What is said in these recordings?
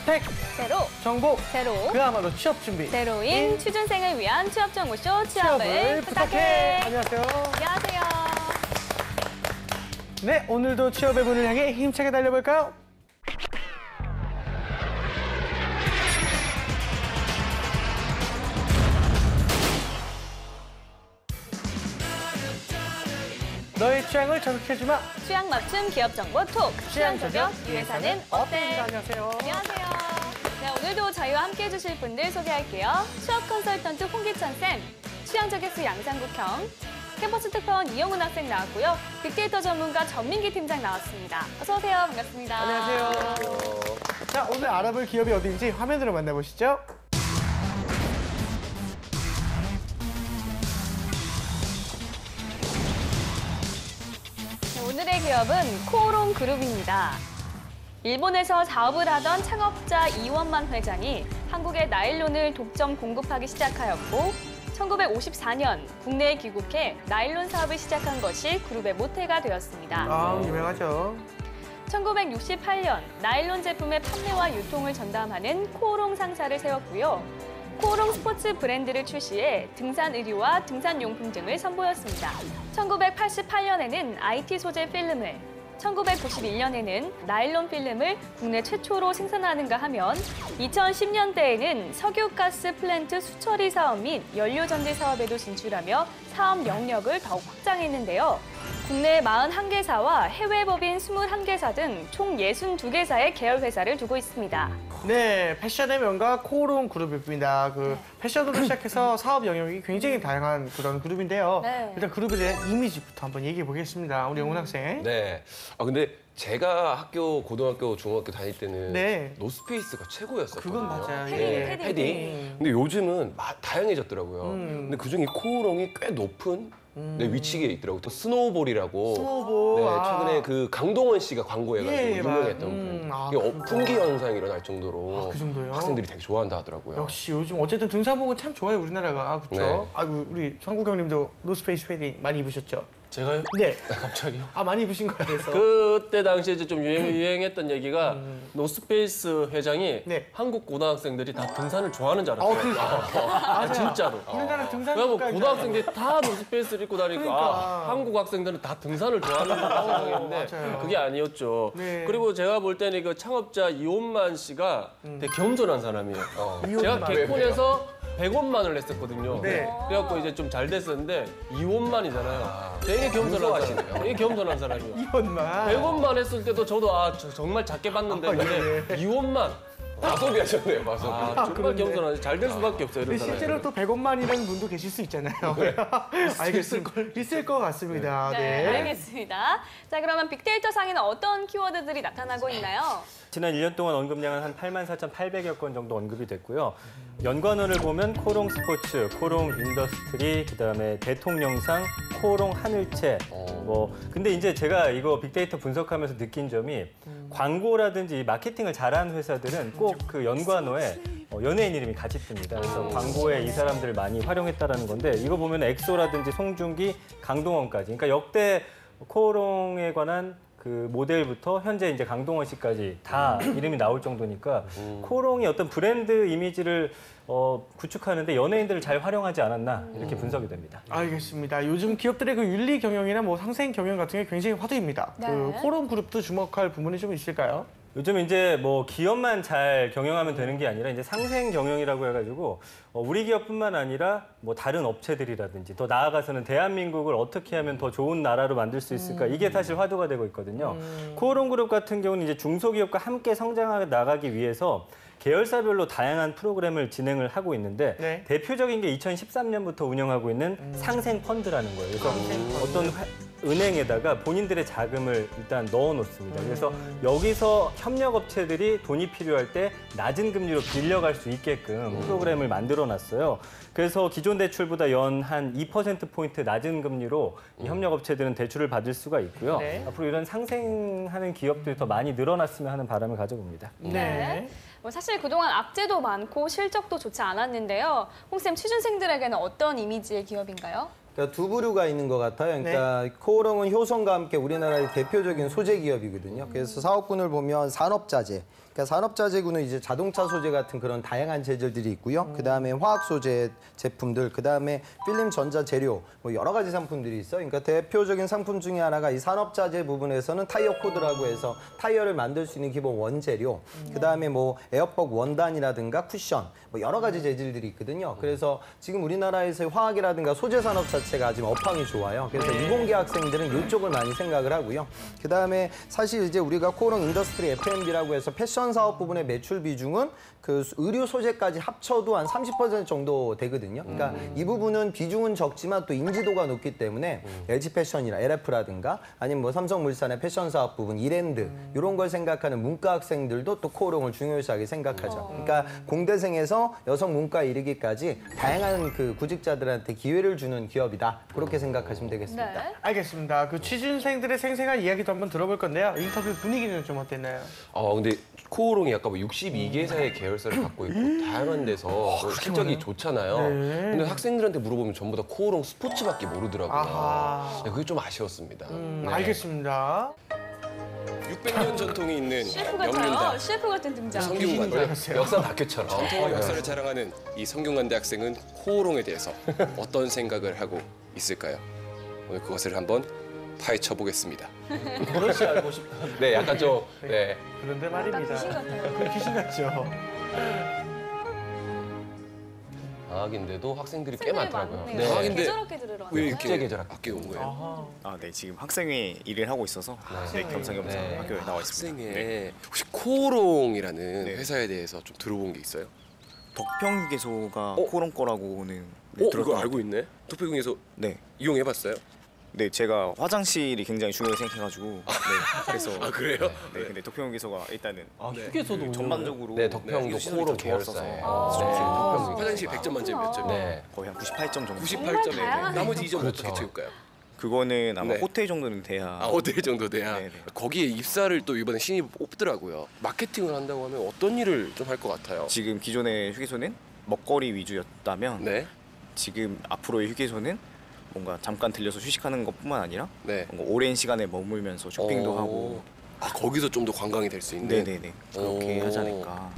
혜택, 제로, 정보, 제로, 그야말로 취업 준비. 제로인 취준생을 위한 취업 정보쇼 취업을 부탁해. 안녕하세요. 안녕하세요. 네, 오늘도 취업의 문을 향해 힘차게 달려볼까요? 너의 취향을 저격해주마. 취향 맞춤 기업 정보 톡. 취향 저격 이 회사는 어때? 안녕하세요. 안녕하세요. 네, 오늘도 저희와 함께 해주실 분들 소개할게요. 취업 컨설턴트 홍기천 쌤, 취향 저격수 양상국형, 캠퍼스 특파원 이영훈 학생 나왔고요. 빅데이터 전문가 전민기 팀장 나왔습니다. 어서 오세요. 반갑습니다. 안녕하세요. 자, 오늘 알아볼 기업이 어디인지 화면으로 만나보시죠. 오늘의 기업은 코오롱 그룹입니다. 일본에서 사업을 하던 창업자 이원만 회장이 한국에 나일론을 독점 공급하기 시작하였고 1954년 국내에 귀국해 나일론 사업을 시작한 것이 그룹의 모태가 되었습니다. 아, 유명하죠. 1968년 나일론 제품의 판매와 유통을 전담하는 코오롱 상사를 세웠고요. 코오롱 스포츠 브랜드를 출시해 등산 의류와 등산 용품 등을 선보였습니다. 1988년에는 IT 소재 필름을, 1991년에는 나일론 필름을 국내 최초로 생산하는가 하면 2010년대에는 석유가스 플랜트 수처리 사업 및 연료전지 사업에도 진출하며 사업 영역을 더욱 확장했는데요. 국내 41개사와 해외 법인 21개사 등 총 62개사의 계열 회사를 두고 있습니다. 네, 패션의 명가 코오롱 그룹입니다. 패션으로 시작해서 사업 영역이 굉장히 다양한 그런 그룹인데요. 네. 일단 그룹에 대한 이미지부터 한번 얘기해 보겠습니다. 우리 영훈 학생. 네. 근데 제가 고등학교, 중학교 다닐 때는 네. 노스페이스가 최고였었거든요. 그건 맞아요. 패딩. 근데 요즘은 다양해졌더라고요. 근데 그중에 코오롱이 꽤 높은 위치에 있더라고요. 또 스노우볼이라고. 스노우볼. 네, 최근에 그 강동원 씨가 광고해가지고 예, 유명했던 분. 이게 풍기 현상이 일어날 정도로 그 정도요? 학생들이 되게 좋아한다 하더라고요. 역시 요즘 어쨌든 등산복은 참 좋아요, 우리나라가. 그렇죠? 네. 아이고, 우리 성국 형님도 노스페이스 패딩 많이 입으셨죠? 제가요? 네. 갑자기요? 많이 입으신 거에 대해서. 그때 당시에 이제 좀 유행했던 얘기가 노스페이스 회장이 네. 한국 고등학생들이 다 등산을 좋아하는 줄 알았어요. 맞아요. 진짜로. 우리나라 등산 왜냐면 국가인 줄 고등학생들이 다 노스페이스를 입고 다니니까 그러니까. 한국 학생들은 다 등산을 좋아하는 줄 생각했는데 맞아요. 그게 아니었죠. 네. 그리고 제가 볼 때는 그 창업자 이원만 씨가 되게 겸손한 사람이에요. 제가 이원만. 개콘에서 100원만을 냈었거든요. 네. 그래갖고 이제 좀 잘 됐었는데 2원만이잖아요. 되게 겸손한 사람. 되게 겸손한 사람이에요. 이원만. 100원만 했을 때도 저도 정말 작게 봤는데 근데 2원만 마소비 하셨네요, 마소비. 정말 그렇네. 겸손하지. 잘 될 수밖에 없어요. 이런 근데 실제로 사람이. 또 100원만이라는 분도 계실 수 있잖아요. 알겠습니다. 있을 것 같습니다. 네, 알겠습니다. 자, 그러면 빅데이터 상에는 어떤 키워드들이 나타나고 있나요? 지난 1년 동안 언급량은 한 84,800여 건 정도 언급이 됐고요. 연관어를 보면 코롱 스포츠, 코롱 인더스트리, 그다음에 대통령상, 코롱 하늘채. 근데 이제 제가 이거 빅데이터 분석하면서 느낀 점이 광고라든지 마케팅을 잘하는 회사들은 꼭 그 연관어에 연예인 이름이 같이 뜹니다. 그래서 광고에 이 사람들을 많이 활용했다라는 건데 이거 보면 엑소라든지 송중기, 강동원까지. 그러니까 역대 코롱에 관한 그 모델부터 현재 이제 강동원 씨까지 다 이름이 나올 정도니까 코롱이 어떤 브랜드 이미지를 구축하는데 연예인들을 잘 활용하지 않았나 이렇게 분석이 됩니다. 알겠습니다. 요즘 기업들의 그 윤리 경영이나 뭐 상생 경영 같은 게 굉장히 화두입니다. 네. 코롱 그룹도 주목할 부분이 좀 있을까요? 요즘 이제 뭐 기업만 잘 경영하면 되는 게 아니라 이제 상생 경영이라고 해가지고 우리 기업뿐만 아니라 뭐 다른 업체들이라든지 더 나아가서는 대한민국을 어떻게 하면 더 좋은 나라로 만들 수 있을까 이게 사실 화두가 되고 있거든요. 코오롱 그룹 같은 경우는 이제 중소기업과 함께 성장해 나가기 위해서 계열사별로 다양한 프로그램을 진행을 하고 있는데 네. 대표적인 게 2013년부터 운영하고 있는 상생 펀드라는 거예요. 그래서 어떤 은행에다가 본인들의 자금을 일단 넣어 놓습니다. 그래서 여기서 협력업체들이 돈이 필요할 때 낮은 금리로 빌려갈 수 있게끔 프로그램을 만들어 놨어요. 그래서 기존 대출보다 연 한 2%포인트 낮은 금리로 이 협력업체들은 대출을 받을 수가 있고요. 네. 앞으로 이런 상생하는 기업들이 더 많이 늘어났으면 하는 바람을 가져봅니다. 네. 사실 그동안 악재도 많고 실적도 좋지 않았는데요. 홍쌤, 취준생들에게는 어떤 이미지의 기업인가요? 그러니까 두 부류가 있는 것 같아요. 그러니까 코오롱은 효성과 함께 우리나라의 대표적인 소재 기업이거든요. 그래서 사업군을 보면 산업자재, 그러니까 산업자재구는 이제 자동차 소재 같은 그런 다양한 재질들이 있고요. 그다음에 화학 소재 제품들, 그다음에 필름 전자 재료, 뭐 여러 가지 상품들이 있어요. 그러니까 대표적인 상품 중에 하나가 이 산업자재 부분에서는 타이어 코드라고 해서 타이어를 만들 수 있는 기본 원재료, 그다음에 뭐 에어박 원단이라든가 쿠션, 뭐 여러 가지 재질들이 있거든요. 그래서 지금 우리나라에서의 화학이라든가 소재 산업 자체가 지금 업황이 좋아요. 그래서 이공계 학생들은 이쪽을 많이 생각을 하고요. 그다음에 사실 이제 우리가 코오롱 인더스트리 F&B라고 해서 패션 사업 부분의 매출 비중은 그 의류 소재까지 합쳐도 한 30% 정도 되거든요. 그러니까 이 부분은 비중은 적지만 또 인지도가 높기 때문에 LG 패션이나 LF라든가 아니면 뭐 삼성물산의 패션 사업 부분, 이랜드 이런 걸 생각하는 문과 학생들도 또 코오롱을 중요시하게 생각하죠. 그러니까 공대생에서 여성 문과에 이르기까지 다양한 그 구직자들한테 기회를 주는 기업이다. 그렇게 생각하시면 되겠습니다. 네. 알겠습니다. 그 취준생들의 생생한 이야기도 한번 들어볼 건데요. 인터뷰 분위기는 좀 어땠나요? 근데 코오롱이 아까 뭐 62개사의 계열사를 갖고 있고 다양한 데서 뭐 실적이 좋잖아요. 근데 학생들한테 물어보면 전부 다 코오롱 스포츠밖에 모르더라고요. 아하. 네, 그게 좀 아쉬웠습니다. 네. 알겠습니다. 600년 전통이 있는 CF 같아요. CF 같은 등장. 성균관대 역사 다큐처럼. 전통의 역사를 자랑하는 이 성균관대 학생은 코오롱에 대해서 어떤 생각을 하고 있을까요? 오늘 그것을 한번 파헤쳐 보겠습니다. 그것이 알고 싶다. 네, 약간 좀 네. 그런데 말입니다. 귀신 같아요. 귀신 같죠. 방학인데도 학생들이 꽤 많더라고요. 네. 방학인데 계절학기 들으러 왔어요. 왜 국제 이렇게 계절 학교. 학교에 온 거예요? 네, 지금 학생회 일을 하고 있어서 네, 겸사겸사 네. 학교에 나와 있습니다. 학생회 네. 혹시 코오롱이라는 네. 회사에 대해서 좀 들어본 게 있어요? 덕평휴게소가 코오롱 거라고는 이거 들었던 알고 있네? 토픽에서 네. 이용해봤어요? 네, 제가 화장실이 굉장히 중요하게 생각해가지고 네, 그래서 그래요? 네, 근데 덕평휴게소가 일단은 휴게소도 전반적으로 네, 덕평도 시설이 코오롱 더 좋았어서 계열사에. 화장실 100점 만점에 몇 점이에요? 네. 거의 한 98점 정도. 98점. 다양하네. 나머지 2점 그렇죠. 어떻게 채울까요? 그거는 아마 네. 호텔 정도는 돼야. 호텔 정도 돼야. 네네. 거기에 입사를 또 이번에 신입 뽑더라고요. 마케팅을 한다고 하면 어떤 일을 좀 할 것 같아요? 지금 기존의 휴게소는 먹거리 위주였다면 네. 지금 앞으로의 휴게소는 뭔가 잠깐 들려서 휴식하는 것뿐만 아니라 네. 뭔가 오랜 시간에 머물면서 쇼핑도 오. 하고 거기서 좀 더 관광이 될 수 있는. 네네네 그렇게 오. 하지 않을까.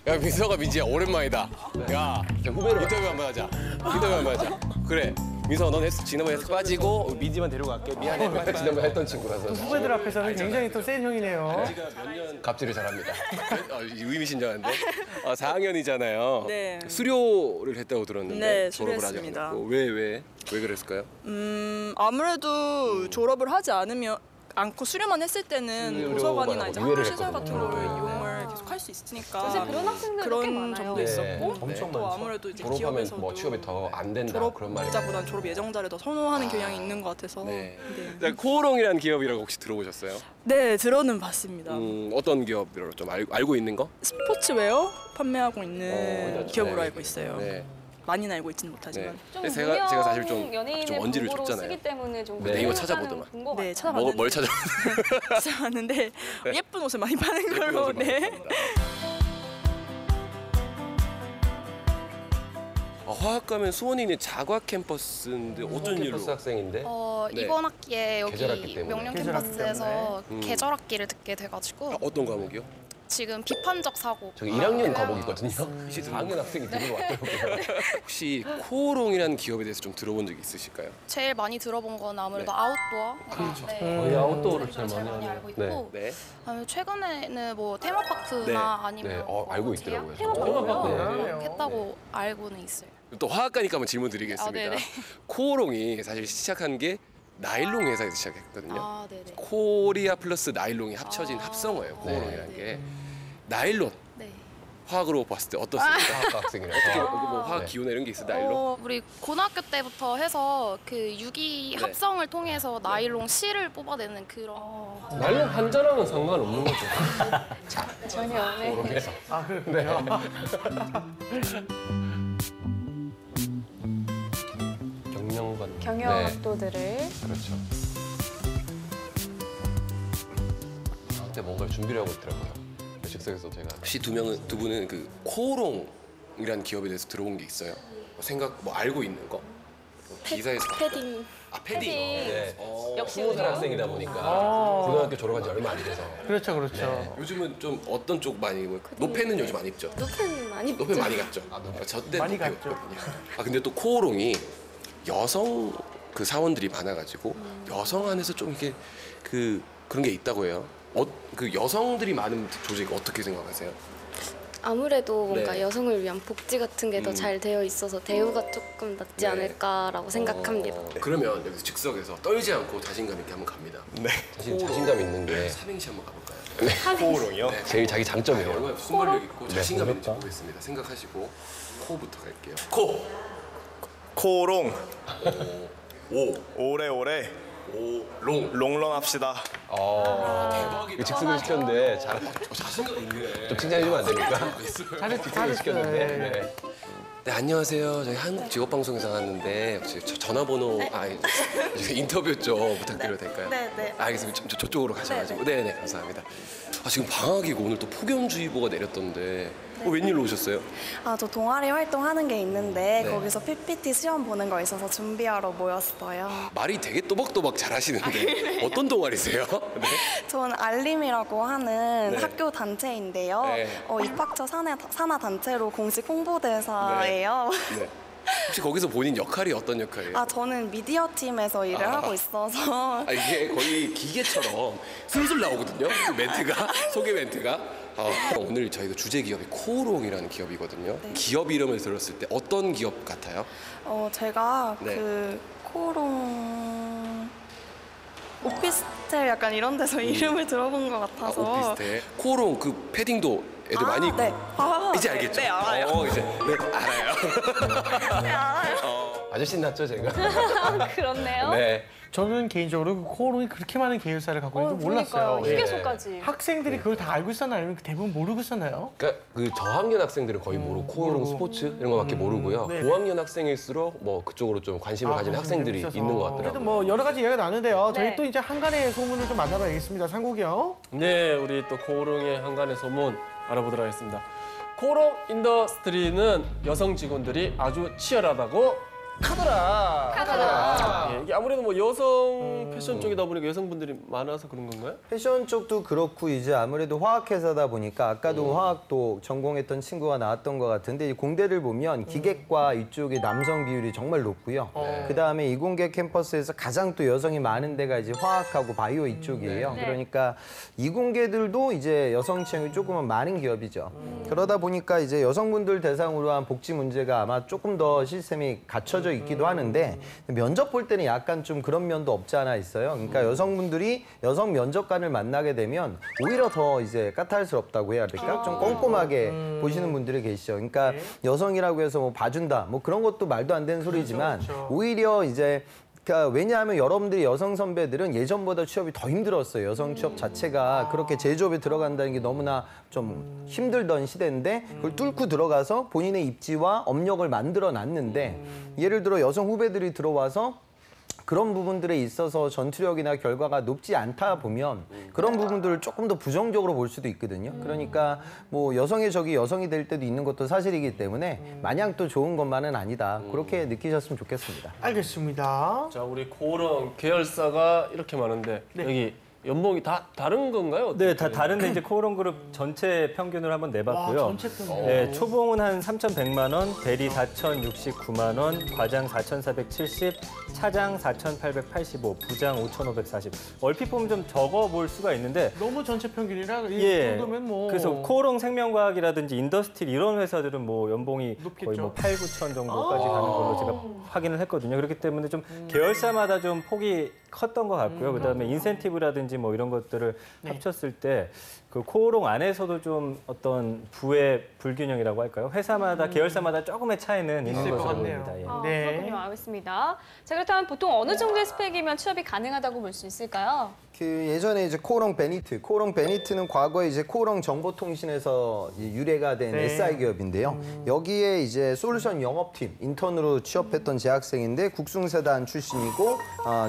야 민서가 민지야 오랜만이다. 야 후배로 인터뷰 한번 하자. 인터뷰 한번 하자. 그래. 민서가 넌 지난번에 빠지고 민지만 데리고 갈게. 미안해. 지난번에 했던 친구라서 후배들 앞에서는 굉장히 또 센 형이네요. 갑질을 잘합니다. 의미심장한데. 4학년이잖아요. 네. 수료를 했다고 들었는데 네, 졸업을 하지 수료했습니다. 않았고 왜 그랬을까요? 아무래도 졸업을 하지 않고 수료만 했을 때는 수료만 도서관이나 하고 이제 유예를 학교 시설 같은 했거든요. 거를 이용을 계속 할 수 있으니까 요새 그런 학생들도 꽤 그런 많아요. 점도 네. 있었고 엄청 또 많죠. 아무래도 이제 졸업하면 기업에서도 뭐 취업이 더 안 된다 그런 말이 졸업자보다는 졸업 예정자를 더 선호하는 경향이 있는 것 같아서 네. 네. 코오롱이라는 기업이라고 혹시 들어보셨어요? 네, 들어는 봤습니다. 어떤 기업으로 좀 알고 있는 거? 스포츠웨어 판매하고 있는 그렇죠. 기업으로 네. 알고 있어요. 네. 많이는 알고 있지는 못하지만. 좀 근데 제가 사실 좀 연예인의 언지를 공보로 줬잖아요. 쓰기 때문에 좀 네, 이거 찾아보더만. 본것 네, 같아요. 찾아봤는데 뭘 찾아? 찾아봤는데 예쁜 옷을 많이 파는 걸로. 네. 화학 가면 수원에 있는 자과 캠퍼스인데 어쩐 일로? 캠퍼스 학생인데 네. 이번 학기에 여기 계절학기 때문에. 명령 계절학기 캠퍼스에서 때문에. 계절학기를 듣게 돼가지고 어떤 과목이요? 지금 비판적 사고 저기 1학년 과목이거든요. 이제 4학년 학생이 들고 왔더라고요. 혹시 코오롱이라는 기업에 대해서 좀 들어본 적 있으실까요? 제일 많이 들어본 건 아무래도 네. 아웃도어 네. 거의 아웃도어를 제일 제일 많이 많이 하네요. 알고 있고 네. 최근에는 뭐 테마파크나 네. 아니면 네, 뭐 알고 제약 있더라고요. 테마파크. 했다고 알고는 있어요. 또 화학가니까 한번 질문 드리겠습니다. 아, 네네. 코오롱이 사실 시작한 게 나일론 회사에서 시작했거든요. 아, 네네. 코리아 플러스 나일론이 합쳐진 합성어예요. 코오롱이라는 게. 나일론 네. 화학으로 봤을 때 어떻습니까? 화학 학생이라서. 어떻게 뭐 화학 네. 기호나 이런 게 있어 나일론? 우리 고등학교 때부터 해서 그 유기 네. 합성을 통해서 나일론 실을 뽑아내는 그런 나일론 한자랑은 상관없는 거죠. 전혀. 네. 아, 그렇군요. 경영관. 경영학도들을 그렇죠. 그때 뭔가를 준비를 하고 있더라고요. 즉석에서 제가 혹시 두 분은 그 코오롱이라는 기업에 대해서 들어본 게 있어요? 뭐 생각 뭐 알고 있는 거? 기사에서 봤던? 패딩 아 패딩. 네. 역시 20살 학생이다 보니까 고등학교 졸업한 지 얼마 안 돼서. 그렇죠, 그렇죠. 요즘은 좀 어떤 쪽 많이 입어요? 노페는 요즘 안 입죠? 노팬 많이 노페 많이 갔죠? 저때 많이 노페 갔죠. 입었거든요. 근데 또 코오롱이 여성 그 사원들이 많아가지고 여성 안에서 좀 이렇게 그런 게 있다고 해요. 그 여성들이 많은 조직 어떻게 생각하세요? 아무래도 뭔가 네. 여성을 위한 복지 같은 게 더 잘 되어 있어서 대우가 조금 낫지 네. 않을까라고 생각합니다. 그러면 여기서 즉석에서 떨지 않고 자신감 있게 한번 갑니다. 자신감 있는 게 삼행시 한번 가볼까요? 코오롱이요? 제일 자기 장점이에요. 얼마나 순발력 있고 자신감 있는지 보겠습니다. 생각하시고 코부터 갈게요. 코! 코오롱 오! 오래오래 롱! 롱런 합시다. 이거 즉석을 시켰는데 자신감 있네. 좀 칭찬해주면 안 됩니까? 잘했어요. 시켰는데. 네. 네, 안녕하세요. 저희 한국직업방송에서 나왔는데 혹시 전화번호, 인터뷰 좀 부탁드려도 될까요? 네. 알겠습니다. 저쪽으로 가셔가지고. 네, 감사합니다. 지금 방학이고 오늘 또 폭염주의보가 내렸던데 웬일로 오셨어요? 저 동아리 활동하는 게 있는데 네. 거기서 PPT 시험 보는 거 있어서 준비하러 모였어요. 말이 되게 또박또박 잘하시는데 어떤 동아리세요? 네. 저는 알림이라고 하는 네. 학교 단체인데요. 네. 입학처 산하 단체로 공식 홍보대사예요. 네. 혹시 거기서 본인 역할이 어떤 역할이에요? 저는 미디어 팀에서 일을 하고 있어서 이게 거의 기계처럼 술술 나오거든요. 그 멘트가 소개 멘트가. 오늘 저희가 주제 기업이 코오롱이라는 기업이거든요. 네. 기업 이름을 들었을 때 어떤 기업 같아요? 제가 네. 그 코오롱 오피스텔 약간 이런 데서 이름을 들어본 것 같아서 오피스텔. 코오롱 그 패딩도 애들 많이 입고. 네. 이제 알겠죠? 네, 알아요. 이제 알아요. 네, 알아요. 아저씨 낫죠, 제가? 그렇네요. 네. 저는 개인적으로 그 코오롱이 그렇게 많은 계열사를 갖고 있는 줄 몰랐어요. 그러니까요. 휴게소까지. 학생들이 그걸 다 알고 있었나요? 아니면 대부분 모르고 있었나요? 그러니까 그 저학년 학생들은 거의 모르고 코오롱 스포츠 이런 거밖에 모르고요. 네. 고학년 학생일수록 뭐 그쪽으로 좀 관심을 가진 학생들이 있어서. 있는 것 그래도 같더라고요. 뭐 여러 가지 이야기가 나는데요. 저희 네. 또 이제 한간의 소문을 좀 만나봐야겠습니다. 상국이요. 네, 우리 또 코오롱의 한간의 소문 알아보도록 하겠습니다. 코오롱 인더스트리는 여성 직원들이 아주 치열하다고 카더라. 예, 이게 아무래도 뭐 여성 패션 쪽이다 보니까 여성분들이 많아서 그런 건가요? 패션 쪽도 그렇고 이제 아무래도 화학회사다 보니까 아까도 화학도 전공했던 친구가 나왔던 것 같은데 이 공대를 보면 기계과 이쪽에 남성 비율이 정말 높고요. 그다음에 이공계 캠퍼스에서 가장 또 여성이 많은 데가 이제 화학하고 바이오 이쪽이에요. 네. 그러니까 이공계들도 이제 여성 채용이 조금은 많은 기업이죠. 그러다 보니까 이제 여성분들 대상으로 한 복지 문제가 아마 조금 더 시스템이 갖춰져 있기도 하는데 면접 볼 때는 약간 좀 그런 면도 없지 않아 있어요. 그러니까 여성분들이 여성 면접관을 만나게 되면 오히려 더 이제 까탈스럽다고 해야 될까? 좀 꼼꼼하게 보시는 분들이 계시죠. 그러니까 여성이라고 해서 뭐 봐준다, 뭐 그런 것도 말도 안 되는 소리지만 오히려 이제 왜냐하면 여러분들이 여성 선배들은 예전보다 취업이 더 힘들었어요. 여성 취업 자체가 그렇게 제조업에 들어간다는 게 너무나 좀 힘들던 시대인데 그걸 뚫고 들어가서 본인의 입지와 업력을 만들어 놨는데 예를 들어 여성 후배들이 들어와서 그런 부분들에 있어서 전투력이나 결과가 높지 않다 보면 그런 부분들을 조금 더 부정적으로 볼 수도 있거든요. 그러니까 뭐 여성의 적이 여성이 될 때도 있는 것도 사실이기 때문에 마냥 또 좋은 것만은 아니다. 그렇게 느끼셨으면 좋겠습니다. 알겠습니다. 자, 우리 코오롱 계열사가 이렇게 많은데 여기 연봉이 다 다른 건가요? 네, 다 다른데 이제 코오롱 그룹 전체 평균을 한번 내봤고요. 전체 평균. 네, 초봉은 한 3,100만 원, 대리 4,069만 원, 과장 4,470, 차장 4,885, 부장 5,540. 얼핏 보면 좀 적어 볼 수가 있는데 너무 전체 평균이라 이 예. 정도면 뭐 그래서 코오롱 생명과학이라든지 인더스트리 이런 회사들은 뭐 연봉이 높겠죠. 거의 뭐 8, 9천 정도까지 가는 걸로 제가 확인을 했거든요. 그렇기 때문에 좀 계열사마다 좀 폭이 컸던 것 같고요. 그다음에 인센티브라든지 뭐 이런 것들을 합쳤을 때 그 코오롱 안에서도 좀 어떤 부의 불균형이라고 할까요? 회사마다 계열사마다 조금의 차이는 있는 있을 것 것으로 같네요. 보입니다. 예. 네. 그렇군요. 알겠습니다. 자, 그렇다면 보통 어느 정도의 스펙이면 취업이 가능하다고 볼 수 있을까요? 그 예전에 이제 코오롱 베니트는 과거에 이제 코오롱 정보통신에서 이제 유래가 된 네. SI 기업인데요. 여기에 이제 솔루션 영업팀 인턴으로 취업했던 재학생인데 국승세단 출신이고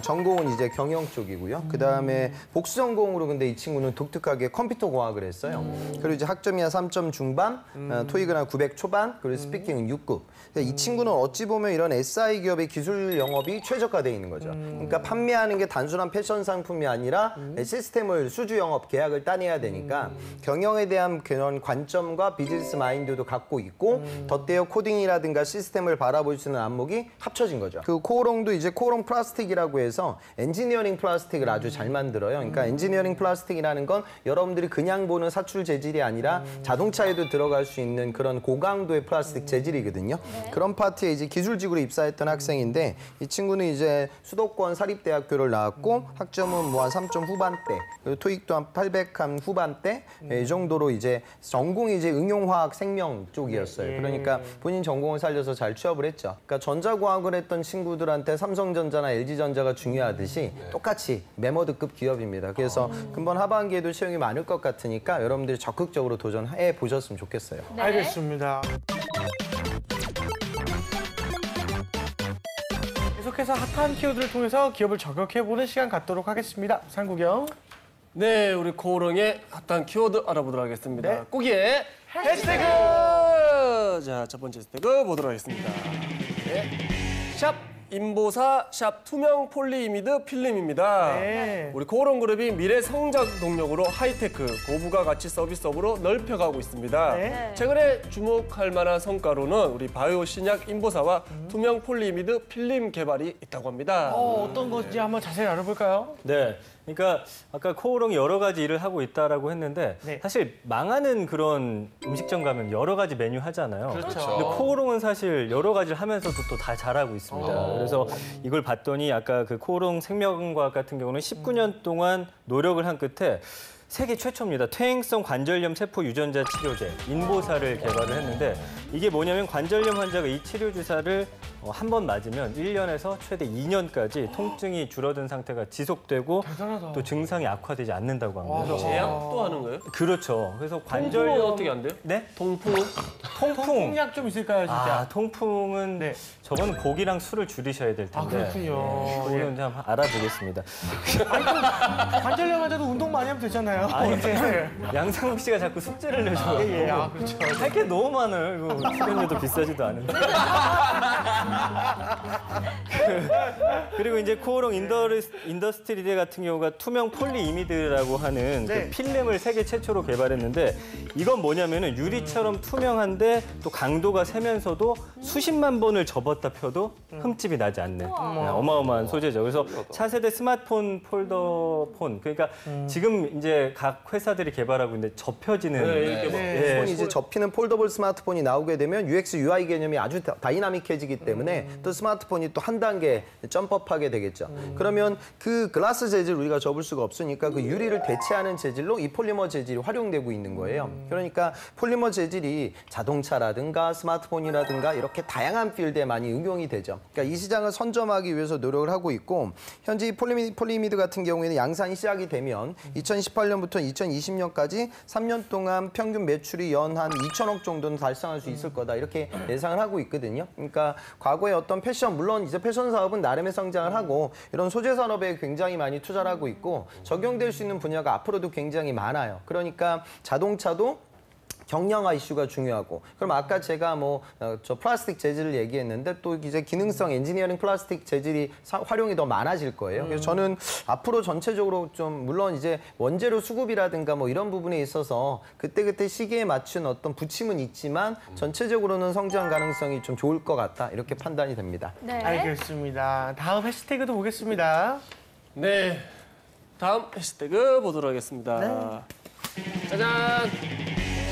전공은 이제 경영 쪽이고요. 그 다음에 복수 전공으로 근데 이 친구는 독특하게 컴퓨터 공학을 했어요. 그리고 이제 학점이 한 3점 중반, 토익은 한 900 초반, 그리고 스피킹은 6급. 이 친구는 어찌 보면 이런 SI 기업의 기술 영업이 최적화되어 있는 거죠. 그러니까 판매하는 게 단순한 패션 상품이 아니라 시스템을 수주 영업 계약을 따내야 되니까 경영에 대한 그런 관점과 비즈니스 마인드도 갖고 있고 덧대어 코딩이라든가 시스템을 바라볼 수 있는 안목이 합쳐진 거죠. 그 코오롱도 이제 코오롱 플라스틱이라고 해서 엔지니어링 플라스틱을 아주 잘 만들어요. 그러니까 엔지니어링 플라스틱이라는 건 여러분들이 그냥 보는 사출 재질이 아니라 자동차에도 들어갈 수 있는 그런 고강도의 플라스틱 재질이거든요. 그런 파트에 이제 기술직으로 입사했던 학생인데 이 친구는 이제 수도권 사립대학교를 나왔고 학점은 뭐 한 3점 후반대, 그리고 토익도 한 800 한 후반대 이 정도로 이제 전공이 이제 응용화학 생명 쪽이었어요. 그러니까 본인 전공을 살려서 잘 취업을 했죠. 그러니까 전자공학을 했던 친구들한테 삼성전자나 LG전자가 중요하듯이 똑같이 메머드급 기업입니다. 그래서 금번 하반기에도 채용이 많을 것 같으니까 여러분들이 적극적으로 도전해 보셨으면 좋겠어요. 네. 알겠습니다. 계속해서 핫한 키워드를 통해서 기업을 저격해보는 시간 갖도록 하겠습니다. 상구경. 네, 우리 코오롱의 핫한 키워드 알아보도록 하겠습니다. 네. 꾸기의 해시태그! 자, 첫 번째 해시태그 보도록 하겠습니다. 네. 샵 인보사 샵 투명 폴리이미드 필름입니다. 네. 우리 코오롱 그룹이 미래 성장 동력으로 하이테크, 고부가 가치 서비스업으로 넓혀가고 있습니다. 네. 최근에 주목할 만한 성과로는 우리 바이오 신약 인보사와 투명 폴리이미드 필름 개발이 있다고 합니다. 어떤 건지 한번 자세히 알아볼까요? 네. 그러니까 아까 코오롱이 여러 가지 일을 하고 있다라고 했는데 네. 사실 망하는 그런 음식점 가면 여러 가지 메뉴 하잖아요. 그렇죠. 근데 코오롱은 사실 여러 가지를 하면서도 또 다 잘하고 있습니다. 그래서 이걸 봤더니 아까 그 코오롱 생명과학 같은 경우는 19년 동안 노력을 한 끝에 세계 최초입니다. 퇴행성 관절염 세포 유전자 치료제 인보사를 개발을 했는데 이게 뭐냐면 관절염 환자가 이 치료 주사를 한 번 맞으면 1년에서 최대 2년까지 통증이 줄어든 상태가 지속되고 대단하다. 또 증상이 악화되지 않는다고 합니다. 제약도 하는 거예요? 그렇죠. 그래서 통풍은 관절염 어떻게 안 돼요? 네? 통풍은? 통풍. 통약 좀 있을까요, 진짜? 아, 통풍은 네. 저건 고기랑 술을 줄이셔야 될 텐데. 아, 그렇군요. 그거는 좀 알아보겠습니다. 관절염 환자도 운동 많이 하면 되잖아요. 아니, 네. 양상국 씨가 자꾸 숙제를 내셔가지고. 예, 아, 그렇죠. 할 게 너무 많아요. 이거 출연료도 비싸지도 않은데. 그리고 이제 코오롱 인더스트리대 같은 경우가 투명 폴리이미드라고 하는 네. 그 필름을 세계 최초로 개발했는데 이건 뭐냐면은 유리처럼 투명한데 또 강도가 세면서도 수십만 번을 접었다 펴도 흠집이 나지 않는 어마어마한 소재죠. 그래서 차세대 스마트폰 폴더폰 그러니까 지금 이제 각 회사들이 개발하고 있는데 접혀지는 네. 폰이 이제 접히는 폴더블 스마트폰이 나오게 되면 UX, UI 개념이 아주 다이나믹해지기 때문에 또 스마트폰이 또 한 단계 점프업하게 되겠죠. 그러면 그 글라스 재질 우리가 접을 수가 없으니까 그 유리를 대체하는 재질로 이 폴리머 재질이 활용되고 있는 거예요. 그러니까 폴리머 재질이 자동차라든가 스마트폰이라든가 이렇게 다양한 필드에 많이 응용이 되죠. 그러니까 이 시장을 선점하기 위해서 노력을 하고 있고 현재 이 폴리이미드 같은 경우에는 양산이 시작이 되면 2018년부터 2020년까지 3년 동안 평균 매출이 연 한 2천억 정도는 달성할 수 있을 거다 이렇게 예상을 하고 있거든요. 그러니까 과거에 어떤 패션 물론 이제 패션 사업은 나름의 성장을 하고 이런 소재 산업에 굉장히 많이 투자를 하고 있고 적용될 수 있는 분야가 앞으로도 굉장히 많아요. 그러니까 자동차도 경량화 이슈가 중요하고 그럼 아까 제가 저 플라스틱 재질을 얘기했는데 또 이제 기능성 엔지니어링 플라스틱 재질이 활용이 더 많아질 거예요. 그래서 저는 앞으로 전체적으로 좀 물론 이제 원재료 수급이라든가 이런 부분에 있어서 그때그때 시기에 맞춘 어떤 부침은 있지만 전체적으로는 성장 가능성이 좀 좋을 것 같다 이렇게 판단이 됩니다. 네. 알겠습니다. 다음 해시태그도 보겠습니다. 네, 다음 해시태그 보도록 하겠습니다. 짜잔!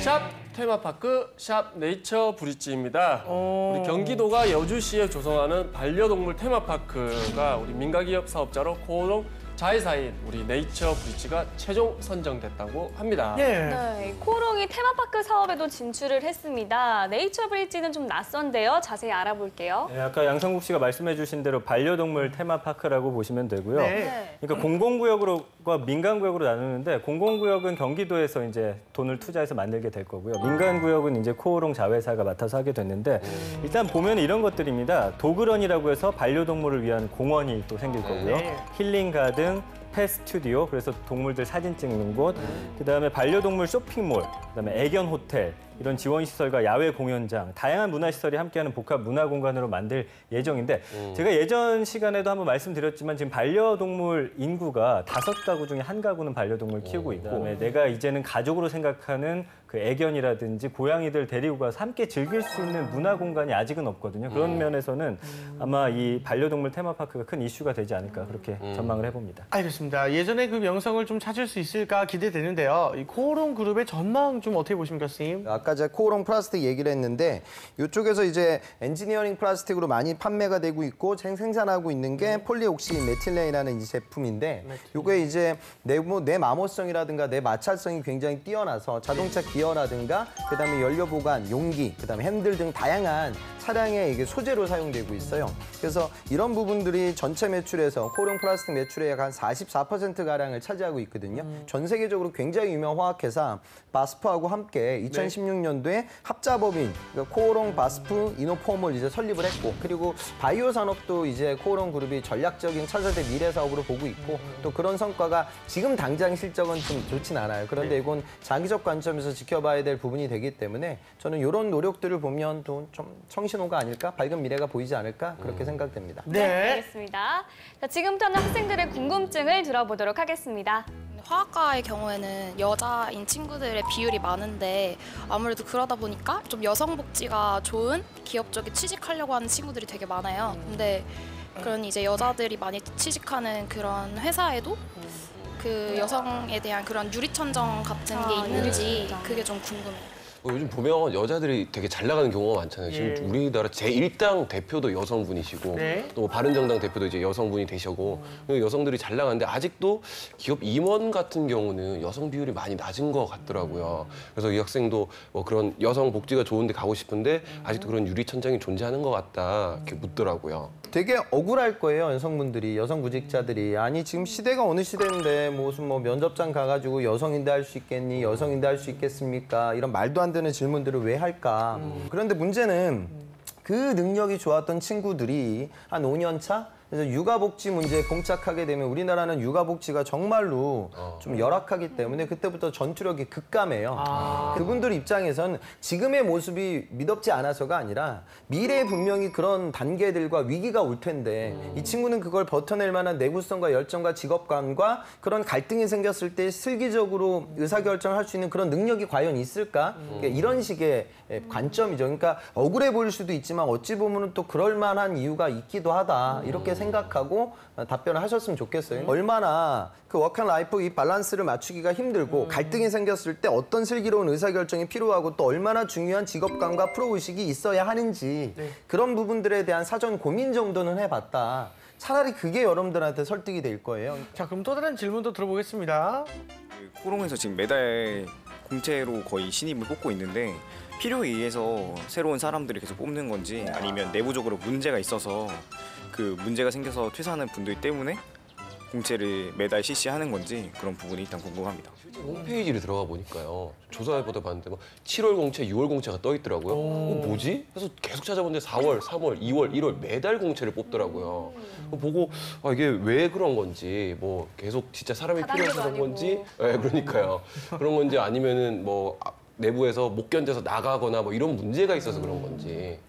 샵 테마파크 샵 네이처 브릿지입니다. 우리 경기도가 여주시에 조성하는 반려동물 테마파크가 우리 민간기업 사업자로 코오롱 자회사인 우리 네이처 브릿지가 최종 선정됐다고 합니다. 예. 네, 코오롱이 테마파크 사업에도 진출을 했습니다. 네이처 브릿지는 좀 낯선데요. 자세히 알아볼게요. 네, 아까 양상국 씨가 말씀해 주신 대로 반려동물 테마파크라고 보시면 되고요. 네. 그러니까 공공구역과 민간구역으로 나누는데 공공구역은 경기도에서 이제 돈을 투자해서 만들게 될 거고요. 민간구역은 이제 코오롱 자회사가 맡아서 하게 됐는데 일단 보면 이런 것들입니다. 도그런이라고 해서 반려동물을 위한 공원이 또 생길 거고요. 네. 힐링 가든 펫 스튜디오, 그래서 동물들 사진 찍는 곳, 그다음에 반려동물 쇼핑몰, 그다음에 애견 호텔, 이런 지원 시설과 야외 공연장, 다양한 문화 시설이 함께하는 복합 문화 공간으로 만들 예정인데 제가 예전 시간에도 한번 말씀드렸지만 지금 반려동물 인구가 5가구 중에 1가구는 반려동물 키우고 있고 그다음에 내가 이제는 가족으로 생각하는 그 애견이라든지 고양이들 데리고 가서 함께 즐길 수 있는 문화 공간이 아직은 없거든요. 그런 면에서는 아마 이 반려동물 테마파크가 큰 이슈가 되지 않을까 그렇게 전망을 해봅니다. 알겠습니다. 예전에 그 명성을 좀 찾을 수 있을까 기대되는데요. 이 코오롱 그룹의 전망 좀 어떻게 보십니까, 선생님? 아까 제가 코오롱 플라스틱 얘기를 했는데 이쪽에서 이제 엔지니어링 플라스틱으로 많이 판매가 되고 있고 생산하고 있는 게 폴리옥시 메틸렌이라는 이 제품인데 이게 이제 내 마모성이라든가 내 마찰성이 굉장히 뛰어나서 자동차 기어라든가 그다음에 연료 보관, 용기, 그다음에 핸들 등 다양한 차량의 이게 소재로 사용되고 있어요. 그래서 이런 부분들이 전체 매출에서 코오롱 플라스틱 매출의 약 한 44%가량을 차지하고 있거든요. 전 세계적으로 굉장히 유명한 화학회사 바스프하고 함께 2016년도에 합자법인 그러니까 코오롱 바스프 이노폼을 이제 설립을 했고 그리고 바이오 산업도 이제 코오롱 그룹이 전략적인 차세대 미래 사업으로 보고 있고 또 그런 성과가 지금 당장 실적은 좀 좋진 않아요. 그런데 이건 장기적 관점에서 지켜봐야 될 부분이 되기 때문에 저는 이런 노력들을 보면 또 좀 청신호가 아닐까, 밝은 미래가 보이지 않을까 그렇게 생각됩니다. 네, 알겠습니다. 자, 지금부터는 학생들의 궁금증을 들어보도록 하겠습니다. 화학과의 경우에는 여자인 친구들의 비율이 많은데 아무래도 그러다 보니까 좀 여성 복지가 좋은 기업 쪽에 취직하려고 하는 친구들이 되게 많아요. 근데 그런 이제 여자들이 많이 취직하는 그런 회사에도 그 여성에 대한 그런 유리천정 같은 게 있는지 그게 좀 궁금해요. 요즘 보면 여자들이 되게 잘 나가는 경우가 많잖아요. 지금 우리나라 제1당 대표도 여성분이시고 또 바른정당 대표도 이제 여성분이 되시고 여성들이 잘 나가는데 아직도 기업 임원 같은 경우는 여성 비율이 많이 낮은 것 같더라고요. 그래서 이 학생도 뭐 그런 여성 복지가 좋은데 가고 싶은데 아직도 그런 유리천장이 존재하는 것 같다 이렇게 묻더라고요. 되게 억울할 거예요, 여성분들이, 여성 구직자들이. 아니, 지금 시대가 어느 시대인데 무슨 뭐 면접장 가가지고 여성인데 할 수 있겠니? 여성인데 할 수 있겠습니까? 이런 말도 안 되는 질문들을 왜 할까? 그런데 문제는 그 능력이 좋았던 친구들이 한 5년 차? 그래서 육아복지 문제에 봉착하게 되면 우리나라는 육아복지가 정말로 좀 열악하기 때문에 그때부터 전투력이 급감해요. 그분들 입장에선 지금의 모습이 미덥지 않아서가 아니라 미래에 분명히 그런 단계들과 위기가 올 텐데 이 친구는 그걸 버텨낼 만한 내구성과 열정과 직업감과 그런 갈등이 생겼을 때 슬기적으로 의사결정을 할 수 있는 그런 능력이 과연 있을까? 그러니까 이런 식의 관점이죠. 그러니까 억울해 보일 수도 있지만 어찌 보면 또 그럴 만한 이유가 있기도 하다. 이렇게 생각하고 답변을 하셨으면 좋겠어요. 얼마나 그 워크앤라이프 이 밸런스를 맞추기가 힘들고 갈등이 생겼을 때 어떤 슬기로운 의사결정이 필요하고 또 얼마나 중요한 직업감과 프로의식이 있어야 하는지 그런 부분들에 대한 사전 고민 정도는 해봤다. 차라리 그게 여러분들한테 설득이 될 거예요. 자, 그럼 또 다른 질문도 들어보겠습니다. 코오롱에서 지금 매달 공채로 거의 신입을 뽑고 있는데 필요에 의해서 새로운 사람들이 계속 뽑는 건지 아니면 내부적으로 문제가 있어서 그 문제가 생겨서 퇴사하는 분들 때문에 공채를 매달 실시하는 건지 그런 부분이 일단 궁금합니다. 실제 홈페이지를 들어가 보니까요. 조사해보다 봤는데 막 7월 공채, 6월 공채가 떠 있더라고요. 뭐지? 그래서 계속 찾아봤는데 4월, 3월, 2월, 1월 매달 공채를 뽑더라고요. 보고 이게 왜 그런 건지 뭐 계속 진짜 사람이 필요해서 그런 건지 그러니까요. 그런 건지 아니면은 뭐 내부에서 못 견뎌서 나가거나 뭐 이런 문제가 있어서 그런 건지.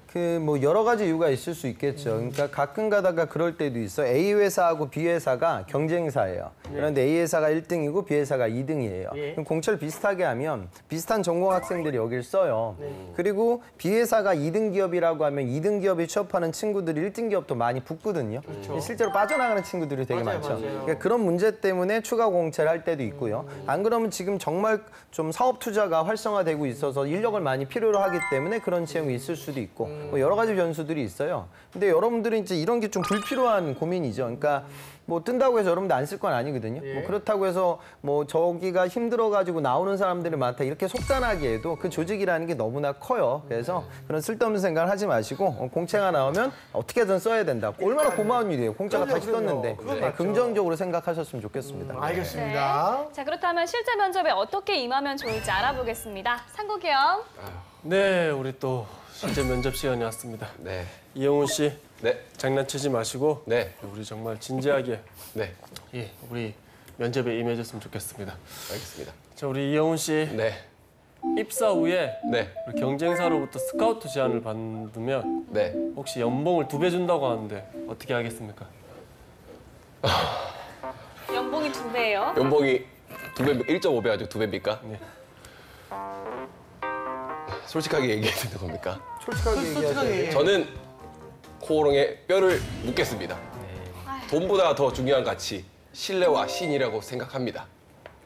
그 뭐 여러 가지 이유가 있을 수 있겠죠. 그러니까 가끔 가다가 그럴 때도 있어. A 회사하고 B 회사가 경쟁사예요. 그런데 A 회사가 1등이고 B 회사가 2등이에요. 그럼 공채를 비슷하게 하면 비슷한 전공 학생들이 여길 써요. 그리고 B 회사가 2등 기업이라고 하면 2등 기업에 취업하는 친구들이 1등 기업도 많이 붙거든요. 실제로 빠져나가는 친구들이 되게 많죠. 그러니까 그런 문제 때문에 추가 공채를 할 때도 있고요. 안 그러면 지금 정말 좀 사업 투자가 활성화되고 있어서 인력을 많이 필요로 하기 때문에 그런 채용이 있을 수도 있고 뭐 여러 가지 변수들이 있어요. 근데 여러분들은 이제 이런 게 좀 불필요한 고민이죠. 그러니까 뭐 뜬다고 해서 여러분들 안 쓸 건 아니거든요. 뭐 그렇다고 해서 뭐 저기가 힘들어가지고 나오는 사람들이 많다 이렇게 속단하게 해도 그 조직이라는 게 너무나 커요. 그래서 그런 쓸데없는 생각을 하지 마시고 공채가 나오면 어떻게든 써야 된다. 얼마나 고마운 일이에요. 공짜가 다시 떴는데 긍정적으로 생각하셨으면 좋겠습니다. 알겠습니다. 자, 그렇다면 실제 면접에 어떻게 임하면 좋을지 알아보겠습니다. 상국이 형. 네, 우리 또 실제 면접 시간이 왔습니다. 네. 이영훈 씨, 네. 장난치지 마시고 네. 우리 정말 진지하게 네. 예, 우리 면접에 임해줬으면 좋겠습니다. 알겠습니다. 자, 우리 이영훈 씨 네. 입사 후에 네. 우리 경쟁사로부터 스카우트 제안을 받으면 네. 혹시 연봉을 2배 준다고 하는데 어떻게 하겠습니까? 연봉이 2배예요. 연봉이 2배, 1.5배 아니고 2배입니까? 네. 솔직하게 얘기해야 되는 겁니까? 솔직하게 얘기하세요. 저는 코오롱의 뼈를 묻겠습니다. 돈보다 더 중요한 가치, 신뢰와 신이라고 생각합니다.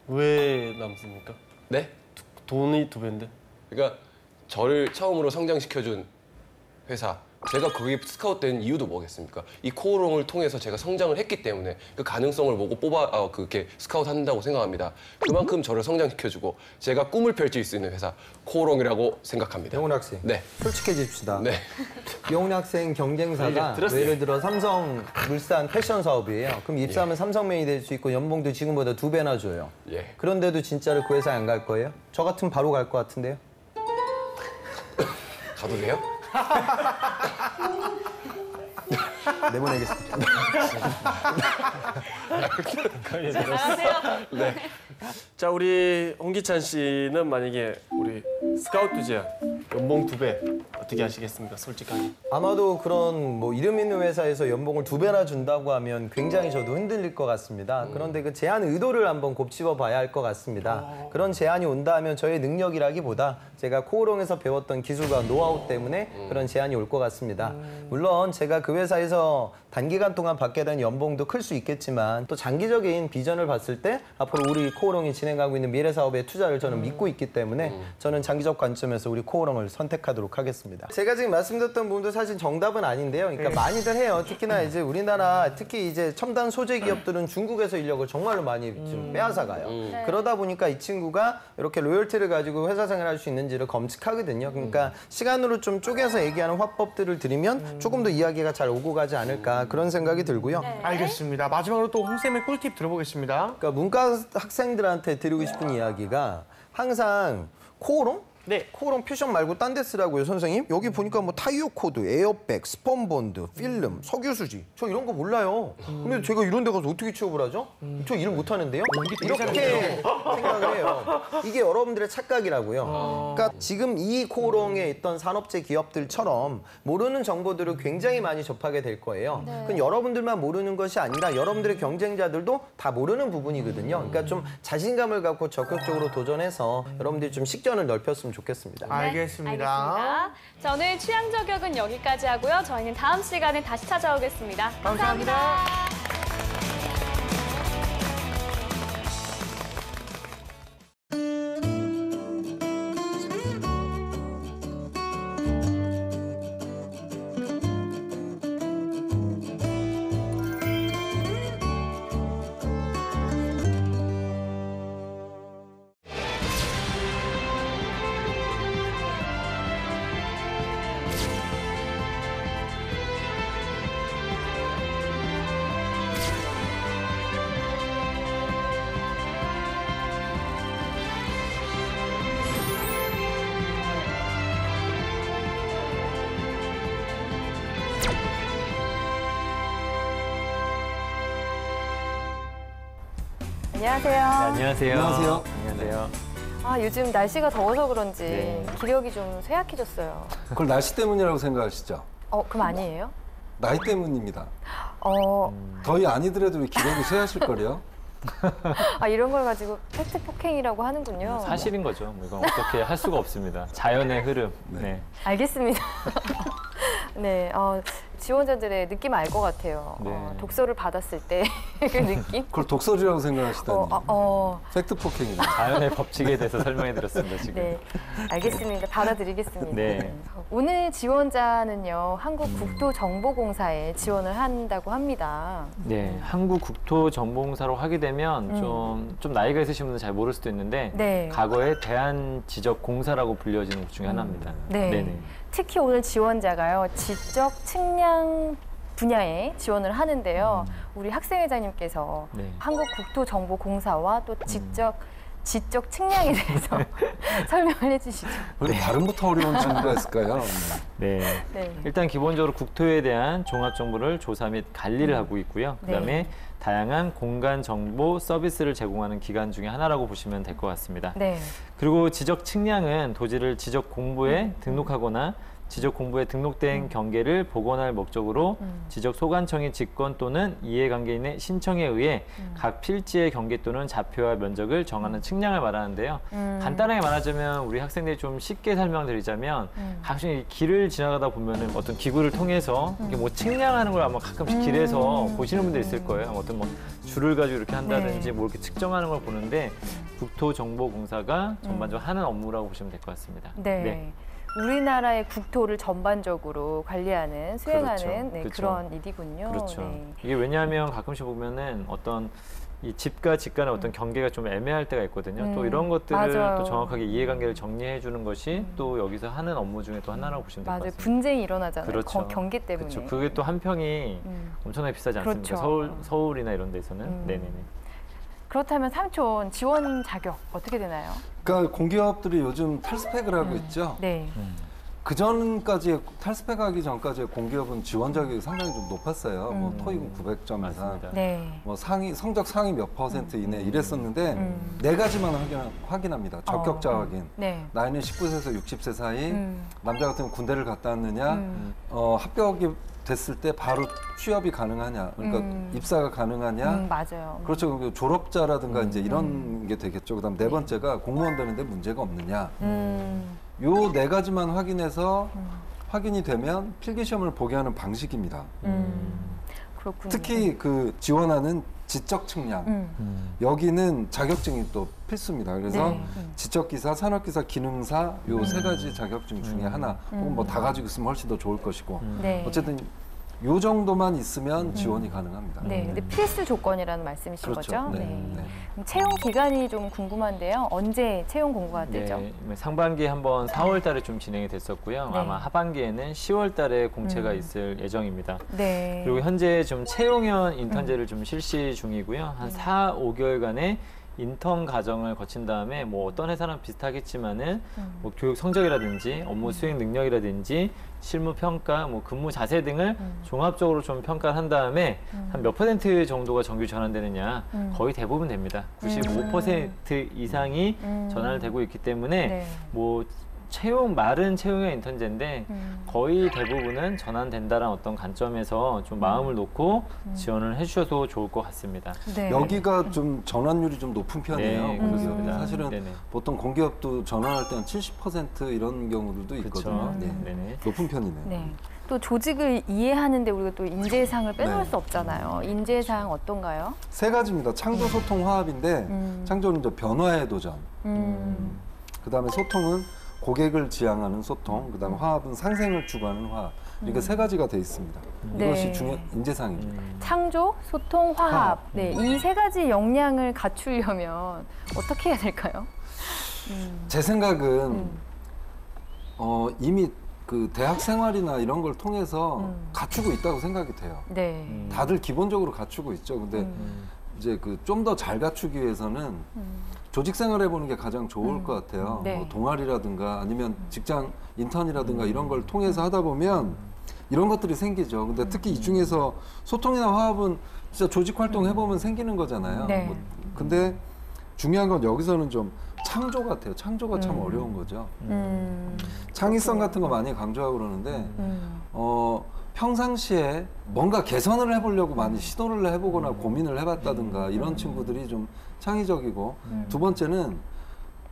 왜 남습니까? 네? 돈이 2배인데. 그러니까 저를 처음으로 성장시켜준 회사, 제가 거기 스카웃된 이유도 뭐겠습니까? 이 코오롱을 통해서 제가 성장을 했기 때문에 그 가능성을 보고 그렇게 스카웃한다고 생각합니다. 그만큼 저를 성장시켜주고 제가 꿈을 펼칠 수 있는 회사, 코오롱이라고 생각합니다. 영훈 학생. 네. 솔직해집시다. 네. 영훈 학생 경쟁사가 들었어요. 예를 들어 삼성물산 패션 사업이에요. 그럼 입사하면 삼성맨이 될 수 있고 연봉도 지금보다 2배나 줘요. 예. 그런데도 진짜로 그 회사에 안 갈 거예요? 저 같으면 바로 갈 것 같은데요? 가도 돼요? 내보내겠습니다. 잘하세요. 네. 자, 우리 홍기찬 씨는 만약에 우리 스카우트 제안 연봉 2배 어떻게 하시겠습니까? 솔직하게. 아마도 그런 뭐 이름 있는 회사에서 연봉을 2배나 준다고 하면 굉장히 저도 흔들릴 것 같습니다. 그런데 그 제안 의도를 한번 곱씹어 봐야 할 것 같습니다. 그런 제안이 온다 하면 저의 능력이라기보다 제가 코오롱에서 배웠던 기술과 노하우 때문에 그런 제안이 올 것 같습니다. 물론 제가 그 회사에서 단기간 동안 받게 된 연봉도 클 수 있겠지만 또 장기적인 비전을 봤을 때 앞으로 우리 코오롱이 진행하고 있는 미래 사업의 투자를 저는 믿고 있기 때문에 저는 장기적 관점에서 우리 코오롱을 선택하도록 하겠습니다. 제가 지금 말씀드렸던 부분도 사실 정답은 아닌데요. 그러니까 많이들 해요. 특히나 이제 우리나라 특히 이제 첨단 소재 기업들은 중국에서 인력을 정말로 많이 좀 빼앗아 가요. 그러다 보니까 이 친구가 이렇게 로열티를 가지고 회사 생활할 수 있는지를 검증하거든요. 그러니까 시간으로 좀 쪼개서 얘기하는 화법들을 드리면 조금 더 이야기가 잘 오고 가지 않을까 그런 생각이 들고요. 알겠습니다. 마지막으로 또 홍쌤의 꿀팁 들어보겠습니다. 그러니까 문과 학생들한테 드리고 싶은 이야기가 항상 코오롱? 네. 코오롱 퓨전 말고 딴 데 쓰라고요, 선생님? 여기 보니까 뭐 타이어 코드, 에어백, 스펀본드, 필름, 석유수지. 저 이런 거 몰라요. 근데 제가 이런 데 가서 어떻게 취업을 하죠? 저 일 못하는데요? 이렇게 생각을 해요. 이게 여러분들의 착각이라고요. 그러니까 지금 이 코오롱에 있던 산업재 기업들처럼 모르는 정보들을 굉장히 많이 접하게 될 거예요. 그건 여러분들만 모르는 것이 아니라 여러분들의 경쟁자들도 다 모르는 부분이거든요. 그러니까 좀 자신감을 갖고 적극적으로 도전해서 여러분들이 좀 식견을 넓혔으면 좋겠습니다. 알겠습니다. 자, 오늘 취향 저격은 여기까지 하고요. 저희는 다음 시간에 다시 찾아오겠습니다. 감사합니다. 안녕하세요. 안녕하세요. 안녕하세요. 안녕하세요. 아, 요즘 날씨가 더워서 그런지 네. 기력이 좀 쇠약해졌어요. 그걸 날씨 때문이라고 생각하시죠? 그럼 아니에요? 나이 때문입니다. 어, 더위 아니더라도 왜 기력이 쇠하실 거래요? 이런 걸 가지고 팩트 폭행이라고 하는군요. 사실인 거죠. 뭐 이건 어떻게 할 수가 없습니다. 자연의 흐름. 네. 알겠습니다. 네, 지원자들의 느낌 알 것 같아요. 네. 독서를 받았을 때 그 느낌? 그걸 독설이라고 생각하시다니. 팩트 폭행이네. 자연의 법칙에 대해서 설명해 드렸습니다, 지금. 네, 알겠습니다. 받아들이겠습니다. 네. 오늘 지원자는요, 한국국토정보공사에 지원을 한다고 합니다. 네, 한국국토정보공사로 하게 되면 좀 나이가 있으신 분들은 잘 모를 수도 있는데 네. 과거에 대한지적공사라고 불려지는 곳 중에 하나입니다. 네. 네네. 특히 오늘 지원자가요, 지적 측량 분야에 지원을 하는데요. 우리 학생회장님께서 네. 한국국토정보공사와 또 지적 지적 측량에 대해서 설명을 해주시죠. 왜 발음부터 어려운 친구가 있을까요? 네. 네. 일단 기본적으로 국토에 대한 종합 정보를 조사 및 관리를 하고 있고요. 그다음에 네. 다양한 공간 정보 서비스를 제공하는 기관 중에 하나라고 보시면 될 것 같습니다. 네. 그리고 지적 측량은 도지를 지적 공부에 등록하거나 지적 공부에 등록된 경계를 복원할 목적으로 지적 소관청의 직권 또는 이해관계인의 신청에 의해 각 필지의 경계 또는 좌표와 면적을 정하는 측량을 말하는데요. 간단하게 말하자면 우리 학생들이 좀 쉽게 설명드리자면 가끔 이 길을 지나가다 보면은 어떤 기구를 통해서 이렇게 뭐 측량하는 걸 아마 가끔씩 길에서 보시는 분들 있을 거예요. 어떤 뭐 줄을 가지고 이렇게 한다든지 뭐 이렇게 측정하는 걸 보는데 국토정보공사가 전반적으로 하는 업무라고 보시면 될 것 같습니다. 네. 우리나라의 국토를 전반적으로 관리하는, 수행하는 그렇죠. 네, 그렇죠. 그런 일이군요. 그렇죠. 네. 이게 왜냐하면 가끔씩 보면은 어떤 이 집과 집 간의 어떤 경계가 좀 애매할 때가 있거든요. 또 이런 것들을 맞아요. 또 정확하게 이해관계를 정리해 주는 것이 또 여기서 하는 업무 중에 또 하나라고 보시면 될 것 맞아요. 같습니다. 분쟁이 일어나잖아요. 그렇죠. 경계 때문에. 그렇죠. 그게 또 한 평이 엄청나게 비싸지 않습니까? 그렇죠. 서울이나 이런 데서는. 네네네. 그렇다면 삼촌 지원 자격 어떻게 되나요? 그러니까 공기업들이 요즘 탈스펙을 하고 있죠. 네. 그 전까지 탈스펙하기 전까지의 공기업은 지원 자격이 상당히 좀 높았어요. 뭐 토익은 900점 이상, 네. 뭐 성적 상위 몇 % 이내 이랬었는데 네 가지만 확인합니다. 적격자 확인. 네. 나이는 19세에서 60세 사이, 남자 같으면 군대를 갔다 왔느냐, 합격이 됐을 때 바로 취업이 가능하냐, 그러니까 입사가 가능하냐. 맞아요. 그렇죠. 졸업자라든가 이제 이런 게 되겠죠. 그다음 네 번째가 공무원 되는데 문제가 없느냐. 요 네 가지만 확인해서 확인이 되면 필기 시험을 보게 하는 방식입니다. 그렇군요. 특히 그 지원하는 지적 측량 여기는 자격증이 또 필수입니다. 그래서 네. 지적기사, 산업기사, 기능사 요 세 가지 자격증 중에 하나 혹은 뭐 다 가지고 있으면 훨씬 더 좋을 것이고 네. 어쨌든 요 정도만 있으면 지원이 가능합니다. 네, 근데 필수 조건이라는 말씀이신 그렇죠. 거죠? 네. 네. 그럼 채용 기간이 좀 궁금한데요. 언제 채용 공고가 되죠? 네, 상반기에 한번 4월 달에 좀 진행이 됐었고요. 네. 아마 하반기에는 10월 달에 공채가 있을 예정입니다. 네. 그리고 현재 좀 채용형 인턴제를 좀 실시 중이고요. 한 4, 5개월간의 인턴 과정을 거친 다음에 뭐 어떤 회사랑 비슷하겠지만은 뭐 교육 성적이라든지 업무 수행 능력이라든지 실무 평가, 뭐 근무 자세 등을 종합적으로 좀 평가를 한 다음에 한 몇 % 정도가 정규 전환되느냐 거의 대부분 됩니다. 95% 이상이 전환을 되고 있기 때문에 네. 뭐 마른 채용형 인턴제인데 거의 대부분은 전환된다는 어떤 관점에서 좀 마음을 놓고 지원을 해주셔도 좋을 것 같습니다. 네. 여기가 좀 전환율이 좀 높은 편이에요. 네, 그래서 그렇습니다. 사실은 네네. 보통 공기업도 전환할 때는 70% 이런 경우들도 있거든요. 그렇죠. 네네. 높은 편이네요. 네. 또 조직을 이해하는데 우리가 또 인재상을 빼놓을 네. 수 없잖아요. 인재상 어떤가요? 세 가지입니다. 창조, 소통, 화합인데 창조는 이제 변화의 도전. 그다음에 소통은 고객을 지향하는 소통. 그다음에 화합은 상생을 추구하는 화합. 이렇게 세 가지가 돼 있습니다. 네. 이것이 인재상입니다. 창조, 소통, 화합. 네, 이 세 가지 역량을 갖추려면 어떻게 해야 될까요? 제 생각은 이미 그 대학 생활이나 이런 걸 통해서 갖추고 있다고 생각이 돼요. 네. 다들 기본적으로 갖추고 있죠. 근데 이제 그 좀 더 잘 갖추기 위해서는 조직 생활해 보는 게 가장 좋을 것 같아요. 네. 뭐 동아리라든가 아니면 직장 인턴이라든가 이런 걸 통해서 하다 보면 이런 것들이 생기죠. 근데 특히 이 중에서 소통이나 화합은 진짜 조직 활동 해보면 생기는 거잖아요. 네. 근데 중요한 건 여기서는 좀 창조 같아요. 창조가 참 어려운 거죠. 창의성 같은 거 많이 강조하고 그러는데 평상시에 뭔가 개선을 해보려고 많이 시도를 해보거나 고민을 해봤다든가 이런 친구들이 좀 창의적이고 두 번째는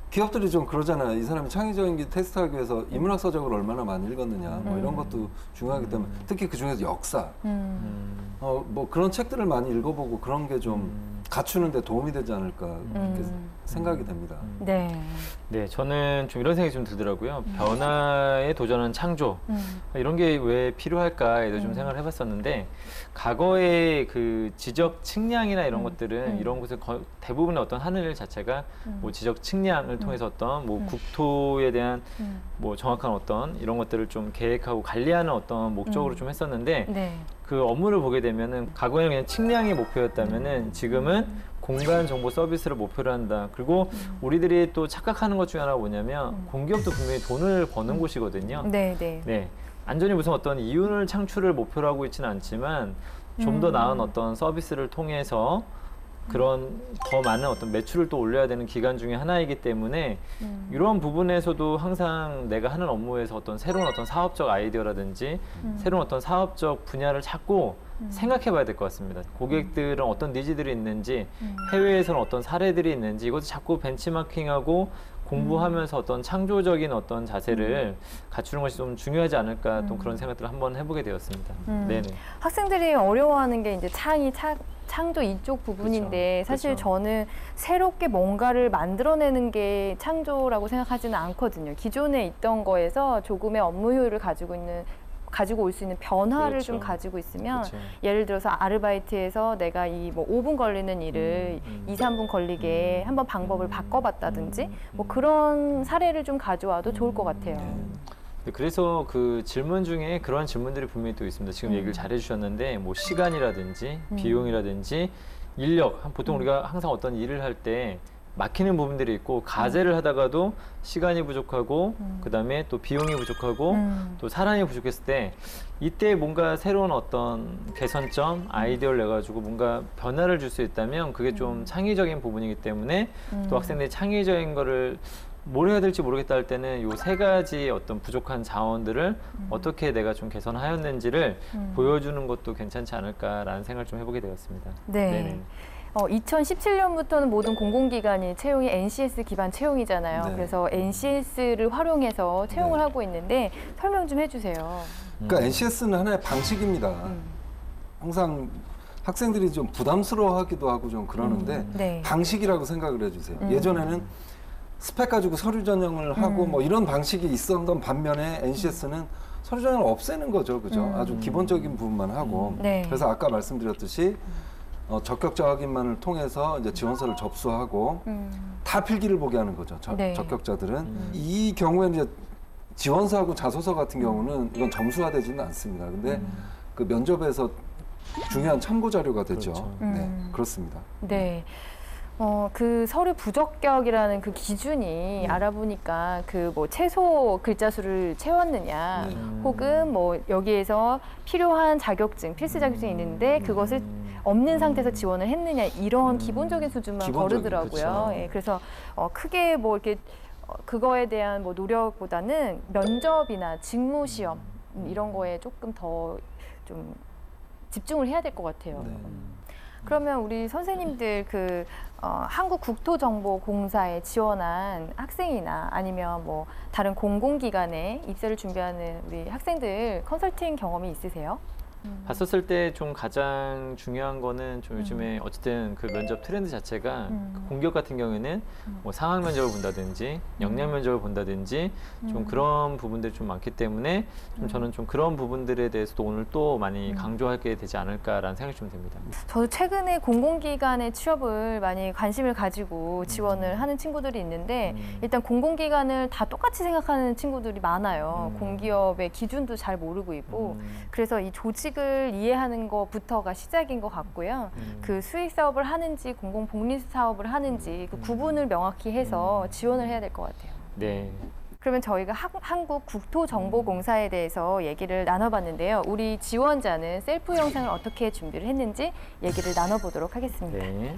기업들이 좀 그러잖아요. 이 사람이 창의적인 게 테스트하기 위해서 인문학 서적을 얼마나 많이 읽었느냐 뭐 이런 것도 중요하기 때문에 특히 그 중에서 역사 뭐 그런 책들을 많이 읽어보고 그런 게 좀 갖추는 데 도움이 되지 않을까 이렇게 생각이 됩니다. 네. 네, 저는 좀 이런 생각이 좀 들더라고요. 변화에 도전하는 창조 이런 게 왜 필요할까에도 좀 생각을 해봤었는데 과거의 그 지적 측량이나 이런 것들은 이런 곳에 대부분의 어떤 하늘 자체가 뭐 지적 측량을 통해서 어떤 뭐 국토에 대한 뭐 정확한 어떤 이런 것들을 좀 계획하고 관리하는 어떤 목적으로 좀 했었는데 네. 그 업무를 보게 되면은 과거에는 그냥 측량이 목표였다면은 지금은 공간 정보 서비스를 목표로 한다. 그리고 우리들이 또 착각하는 것 중에 하나가 뭐냐면 공기업도 분명히 돈을 버는 곳이거든요. 네, 네. 네. 안전이 무슨 어떤 이윤을 창출을 목표로 하고 있지는 않지만 좀 더 나은 어떤 서비스를 통해서 그런 더 많은 어떤 매출을 또 올려야 되는 기간 중에 하나이기 때문에 이런 부분에서도 항상 내가 하는 업무에서 어떤 새로운 어떤 사업적 아이디어라든지 새로운 어떤 사업적 분야를 찾고 생각해 봐야 될 것 같습니다. 고객들은 어떤 니즈들이 있는지 해외에서는 어떤 사례들이 있는지 이것을 자꾸 벤치마킹하고 공부하면서 어떤 창조적인 어떤 자세를 갖추는 것이 좀 중요하지 않을까 또 그런 생각들을 한번 해보게 되었습니다. 네네. 학생들이 어려워하는 게 이제 창조 이쪽 부분인데 그쵸, 사실 그쵸. 저는 새롭게 뭔가를 만들어내는 게 창조라고 생각하지는 않거든요. 기존에 있던 거에서 조금의 업무 효율을 가지고 올 수 있는 변화를 그렇죠. 좀 가지고 있으면 그렇죠. 예를 들어서 아르바이트에서 내가 이 뭐 5분 걸리는 일을 2, 3분 걸리게 한번 방법을 바꿔봤다든지 뭐 그런 사례를 좀 가져와도 좋을 것 같아요. 네, 그래서 그 질문 중에 그러한 질문들이 분명히 또 있습니다. 지금 얘기를 잘 해주셨는데 뭐 시간이라든지 비용이라든지 인력, 보통 우리가 항상 어떤 일을 할 때 막히는 부분들이 있고 가제를 하다가도 시간이 부족하고 그다음에 또 비용이 부족하고 또 사람이 부족했을 때 이때 뭔가 새로운 어떤 개선점, 아이디어를 내가지고 뭔가 변화를 줄 수 있다면 그게 좀 창의적인 부분이기 때문에 또 학생들이 창의적인 거를 뭘 해야 될지 모르겠다 할 때는 요 세 가지 어떤 부족한 자원들을 어떻게 내가 좀 개선하였는지를 보여주는 것도 괜찮지 않을까라는 생각을 좀 해보게 되었습니다. 네. 네네. 2017년부터는 모든 공공기관이 채용이 NCS 기반 채용이잖아요. 네. 그래서 NCS를 활용해서 채용을 하고 있는데 설명 좀 해주세요. 그러니까 NCS는 하나의 방식입니다. 항상 학생들이 좀 부담스러워하기도 하고 좀 그러는데 네. 방식이라고 생각을 해주세요. 예전에는 스펙 가지고 서류 전형을 하고 뭐 이런 방식이 있었던 반면에 NCS는 서류 전형을 없애는 거죠, 그죠? 아주 기본적인 부분만 하고. 네. 그래서 아까 말씀드렸듯이 적격자 확인만을 통해서 이제 지원서를 접수하고 다 필기를 보게 하는 거죠. 네. 적격자들은 이 경우에는 이제 지원서하고 자소서 같은 경우는 이건 점수화되지는 않습니다. 근데 그 면접에서 중요한 참고 자료가 되죠. 그렇죠. 네, 그렇습니다. 네. 그 서류 부적격이라는 그 기준이 알아보니까 그 뭐 최소 글자 수를 채웠느냐 혹은 뭐 여기에서 필요한 자격증, 필수 자격증이 있는데 그것을 없는 상태에서 지원을 했느냐 이런 기본적인 수준만 거르더라고요. 그렇죠. 예, 그래서 크게 뭐 이렇게 그거에 대한 뭐 노력보다는 면접이나 직무 시험 이런 거에 조금 더 좀 집중을 해야 될 것 같아요. 네. 그러면 우리 선생님들 한국국토정보공사에 지원한 학생이나 아니면 뭐 다른 공공기관에 입사를 준비하는 우리 학생들 컨설팅 경험이 있으세요? 봤었을 때 좀 가장 중요한 거는 좀 요즘에 어쨌든 그 면접 트렌드 자체가 그 공기업 같은 경우에는 뭐 상황 면접을 본다든지 역량 면접을 본다든지 좀 그런 부분들이 좀 많기 때문에 좀 저는 좀 그런 부분들에 대해서도 오늘 또 많이 강조하게 되지 않을까라는 생각이 좀 듭니다. 저도 최근에 공공기관의 취업을 많이 관심을 가지고 지원을 하는 친구들이 있는데 일단 공공기관을 다 똑같이 생각하는 친구들이 많아요. 공기업의 기준도 잘 모르고 있고 그래서 이 조직을 이해하는 것부터가 시작인 것 같고요. 그 수익 사업을 하는지 공공 복리 사업을 하는지 그 구분을 명확히 해서 지원을 해야 될 것 같아요. 네. 그러면 저희가 한국국토정보공사에 대해서 얘기를 나눠봤는데요. 우리 지원자는 셀프 영상을 어떻게 준비를 했는지 얘기를 나눠보도록 하겠습니다. 네.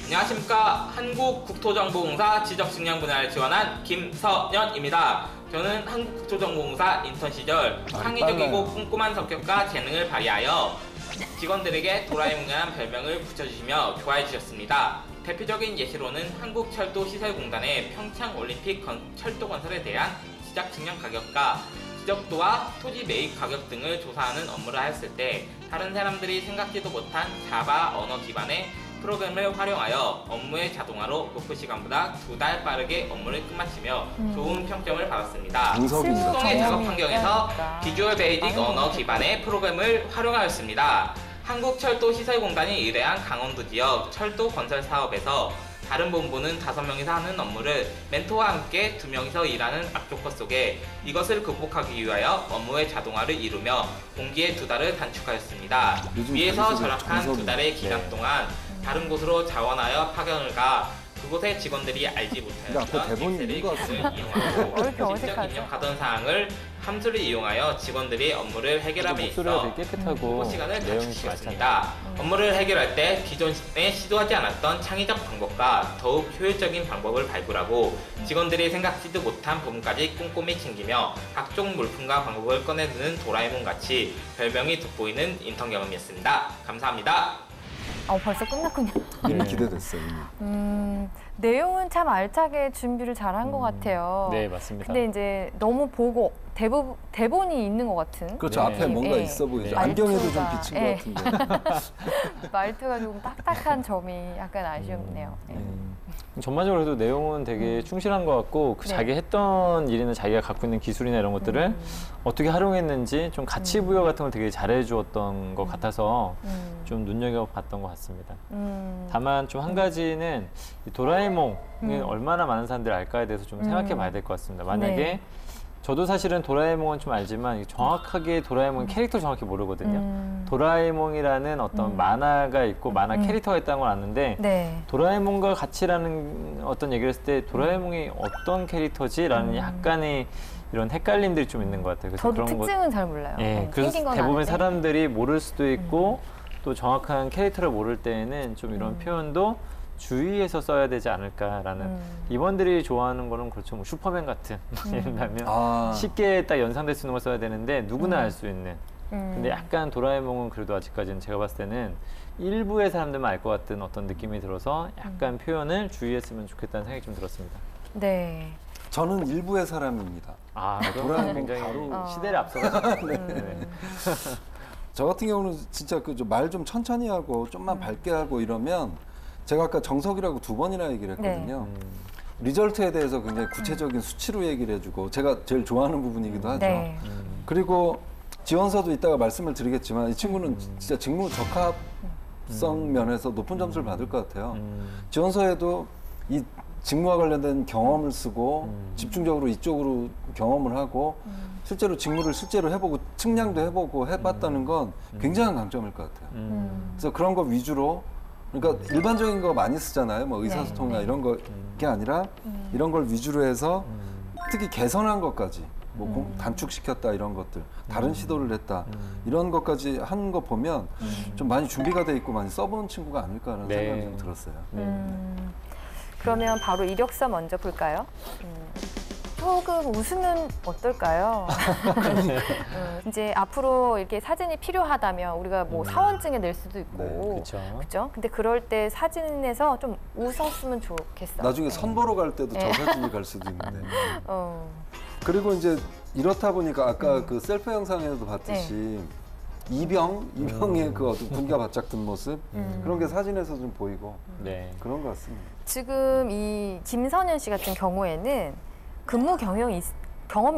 안녕하십니까. 한국국토정보공사 지적측량 분야를 지원한 김서연입니다. 저는 한국국토정보공사 인턴 시절 창의적이고 꼼꼼한 성격과 재능을 발휘하여 직원들에게 도라에몽이라는 별명을 붙여주시며 좋아해 주셨습니다. 대표적인 예시로는 한국철도시설공단의 평창올림픽 철도 건설에 대한 지적 측량 가격과 지적도와 토지 매입 가격 등을 조사하는 업무를 하였을 때 다른 사람들이 생각지도 못한 자바 언어 기반의 프로그램을 활용하여 업무의 자동화로 목표 시간보다 2달 빠르게 업무를 끝마치며 좋은 평점을 받았습니다. 수동의 작업 환경에서 비주얼 베이직 언어 기반의 프로그램을 활용하였습니다. 한국철도시설공단이 의뢰한 강원도 지역 철도 건설 사업에서 다른 본부는 5명이서 하는 업무를 멘토와 함께 2명이서 일하는 악조건 속에 이것을 극복하기 위하여 업무의 자동화를 이루며 공기의 2달을 단축하였습니다. 위에서 절약한 2달의 기간 동안 다른 곳으로 자원하여 파견을 가 그곳의 직원들이 알지 못하였던 엑셀의 기술을 이용하고 직접 입력하던 사항을 함수를 이용하여 직원들이 업무를 해결함에 있어 깨끗하고 시간을 내용이 단축시켰습니다. 업무를 해결할 때 기존에 시도하지 않았던 창의적 방법과 더욱 효율적인 방법을 발굴하고 직원들이 생각지도 못한 부분까지 꼼꼼히 챙기며 각종 물품과 방법을 꺼내드는 도라에몽 같이 별명이 돋보이는 인턴 경험이었습니다. 감사합니다. 벌써 끝났군요. 이미 기대됐어요. 내용은 참 알차게 준비를 잘한 것 같아요. 네, 맞습니다. 근데 이제 너무 보고 대본이 있는 것 같은. 그렇죠. 앞에 뭔가 있어 보이죠. 안경에도 좀 비친 것 같은데. 말투가 조금 딱딱한 점이 약간 아쉬웠네요. 전반적으로 해도 내용은 되게 충실한 것 같고 자기 했던 일이나 자기가 갖고 있는 기술이나 이런 것들을 어떻게 활용했는지 좀 가치 부여 같은 걸 되게 잘해주었던 것 같아서 좀 눈여겨봤던 것 같습니다. 다만 좀 한 가지는 이 도라에몽이 얼마나 많은 사람들이 알까에 대해서 좀 생각해 봐야 될 것 같습니다. 만약에 저도 사실은 도라에몽은 좀 알지만 정확하게 도라에몽 캐릭터 정확히 모르거든요. 도라에몽이라는 어떤 만화가 있고 만화 캐릭터가 있다는 걸 아는데 도라에몽과 같이라는 어떤 얘기를 했을 때 도라에몽이 어떤 캐릭터지라는 약간의 이런 헷갈림들이 좀 있는 것 같아요. 그래서 저도 그런 특징은 잘 몰라요. 예, 그래서 대부분 아는데. 사람들이 모를 수도 있고 또 정확한 캐릭터를 모를 때에는 좀 이런 표현도 주의해서 써야 되지 않을까라는 이번들이 좋아하는 거는 그렇죠. 뭐 슈퍼맨 같은 예를 들면 쉽게 딱 연상될 수 있는 걸 써야 되는데 누구나 알 수 있는 근데 약간 도라에몽은 그래도 아직까지는 제가 봤을 때는 일부의 사람들만 알 것 같은 어떤 느낌이 들어서 약간 표현을 주의했으면 좋겠다는 생각이 좀 들었습니다. 네. 저는 일부의 사람입니다. 도라에몽 굉장히 바로 시대를 앞서가서 저 같은 경우는 진짜 그 말 좀 천천히 하고 좀만 밝게 하고 이러면 제가 아까 정석이라고 2번이나 얘기를 했거든요. 리절트에 대해서 굉장히 구체적인 수치로 얘기를 해주고 제가 제일 좋아하는 부분이기도 하죠. 그리고 지원서도 이따가 말씀을 드리겠지만 이 친구는 진짜 직무 적합성 면에서 높은 점수를 받을 것 같아요. 지원서에도 이 직무와 관련된 경험을 쓰고 집중적으로 이쪽으로 경험을 하고 실제로 직무를 실제로 해보고 측량도 해보고 해봤다는 건 굉장한 강점일 것 같아요. 그래서 그런 거 위주로 그러니까 일반적인 거 많이 쓰잖아요. 뭐 의사소통이나 이런 게 아니라 이런 걸 위주로 해서 특히 개선한 것까지 뭐 단축시켰다 이런 것들 다른 시도를 했다 이런 것까지 한 거 보면 좀 많이 준비가 돼 있고 많이 써본 친구가 아닐까라는 생각이 좀 들었어요. 그러면 바로 이력서 먼저 볼까요? 조금 웃으면 어떨까요? 이제 앞으로 이렇게 사진이 필요하다면 우리가 뭐 사원증에 낼 수도 있고, 그렇죠? 근데 그럴 때 사진에서 좀 웃었으면 좋겠어. 나중에 선 보러 갈 때도 저 사진이 갈 수도 있는데. 그리고 이제 이렇다 보니까 아까 그 셀프 영상에도 봤듯이 이병의 그 어떤 군기가 바짝 든 모습 그런 게 사진에서 좀 보이고 그런 것 같습니다. 지금 이 김선현 씨 같은 경우에는 근무 경험이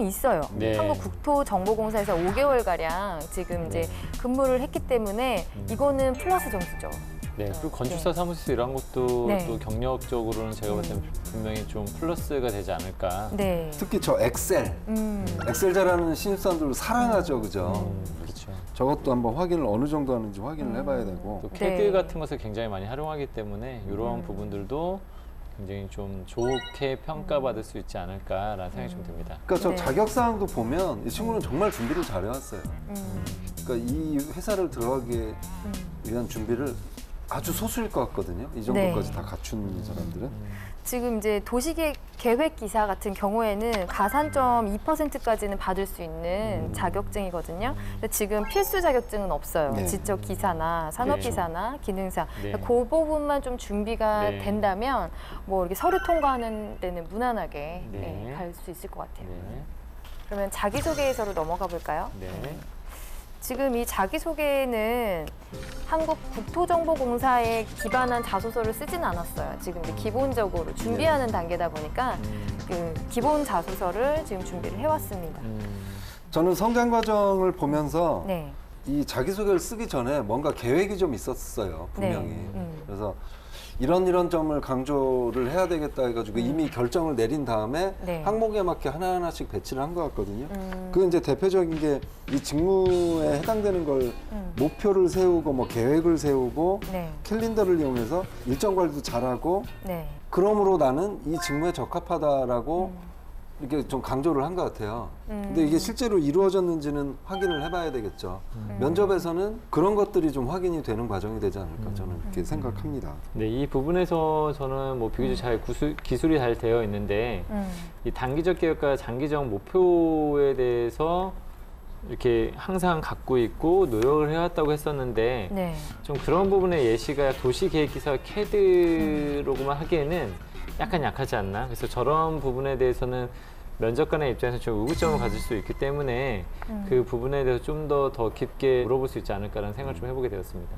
있어요. 한국국토정보공사에서 5개월가량 지금 이제 근무를 했기 때문에 이거는 플러스 점수죠. 그리고 건축사 사무실에서 일한 것도 또 경력적으로는 제가 봤을 때 분명히 좀 플러스가 되지 않을까. 특히 저 엑셀 잘하는 신입사원들 사랑하죠, 그죠? 그렇죠. 저것도 한번 확인을 어느 정도 하는지 확인을 해봐야 되고. 또 캐드 같은 것을 굉장히 많이 활용하기 때문에 이러한 부분들도 굉장히 좀 좋게 평가받을 수 있지 않을까라는 생각이 좀 듭니다. 그러니까 저 자격사항도 보면 이 친구는 정말 준비를 잘해왔어요. 그러니까 이 회사를 들어가기 위한 준비를 아주 소수일 것 같거든요. 이 정도까지 다 갖춘 사람들은. 지금 이제 도시계획 기사 같은 경우에는 가산점 2%까지는 받을 수 있는 자격증이거든요. 근데 지금 필수 자격증은 없어요. 지적 기사나 산업 기사나 기능사. 그 부분만 좀 준비가 된다면 뭐 이렇게 서류 통과하는 데는 무난하게 갈 수 있을 것 같아요. 그러면 자기소개서로 넘어가 볼까요? 지금 이 자기소개는 한국국토정보공사에 기반한 자소서를 쓰진 않았어요. 지금 이제 기본적으로 준비하는 단계다 보니까 그 기본 자소서를 지금 준비를 해왔습니다. 저는 성장 과정을 보면서 이 자기소개를 쓰기 전에 뭔가 계획이 좀 있었어요, 분명히. 그래서 이런 점을 강조를 해야 되겠다 해가지고 이미 결정을 내린 다음에 네. 항목에 맞게 하나하나씩 배치를 한 것 같거든요. 그 이제 대표적인 게 이 직무에 해당되는 걸 목표를 세우고 뭐 계획을 세우고 네. 캘린더를 이용해서 일정 관리도 잘하고 네. 그러므로 나는 이 직무에 적합하다라고 이렇게 좀 강조를 한 것 같아요. 근데 이게 실제로 이루어졌는지는 확인을 해봐야 되겠죠. 면접에서는 그런 것들이 좀 확인이 되는 과정이 되지 않을까 저는 그렇게 생각합니다. 네, 이 부분에서 저는 뭐 비교적 잘 기술이 잘 되어 있는데 이 단기적 계획과 장기적 목표에 대해서 이렇게 항상 갖고 있고 노력을 해왔다고 했었는데 네. 좀 그런 부분의 예시가 도시계획기사 캐드로고만 하기에는 약간 약하지 않나? 그래서 저런 부분에 대해서는 면접관의 입장에서 좀 의구점을 가질 수 있기 때문에 그 부분에 대해서 좀 더 깊게 물어볼 수 있지 않을까라는 생각을 좀 해보게 되었습니다.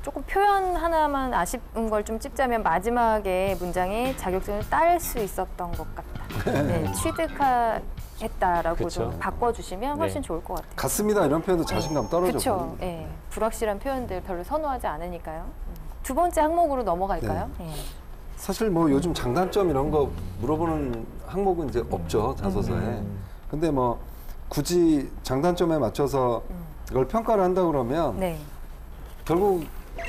조금 표현 하나만 아쉬운 걸 좀 찝자면 마지막에 문장에 자격증을 딸 수 있었던 것 같다. 네, 취득했다라고 그쵸. 좀 바꿔주시면 훨씬 네. 좋을 것 같아요. 같습니다. 이런 표현도 자신감 떨어져 그렇죠. 버립니다. 예, 불확실한 표현들 별로 선호하지 않으니까요. 두 번째 항목으로 넘어갈까요? 예. 사실 뭐 요즘 장단점 이런 거 물어보는 항목은 이제 없죠, 자소서에. 근데 뭐 굳이 장단점에 맞춰서 이걸 평가를 한다 그러면 네. 결국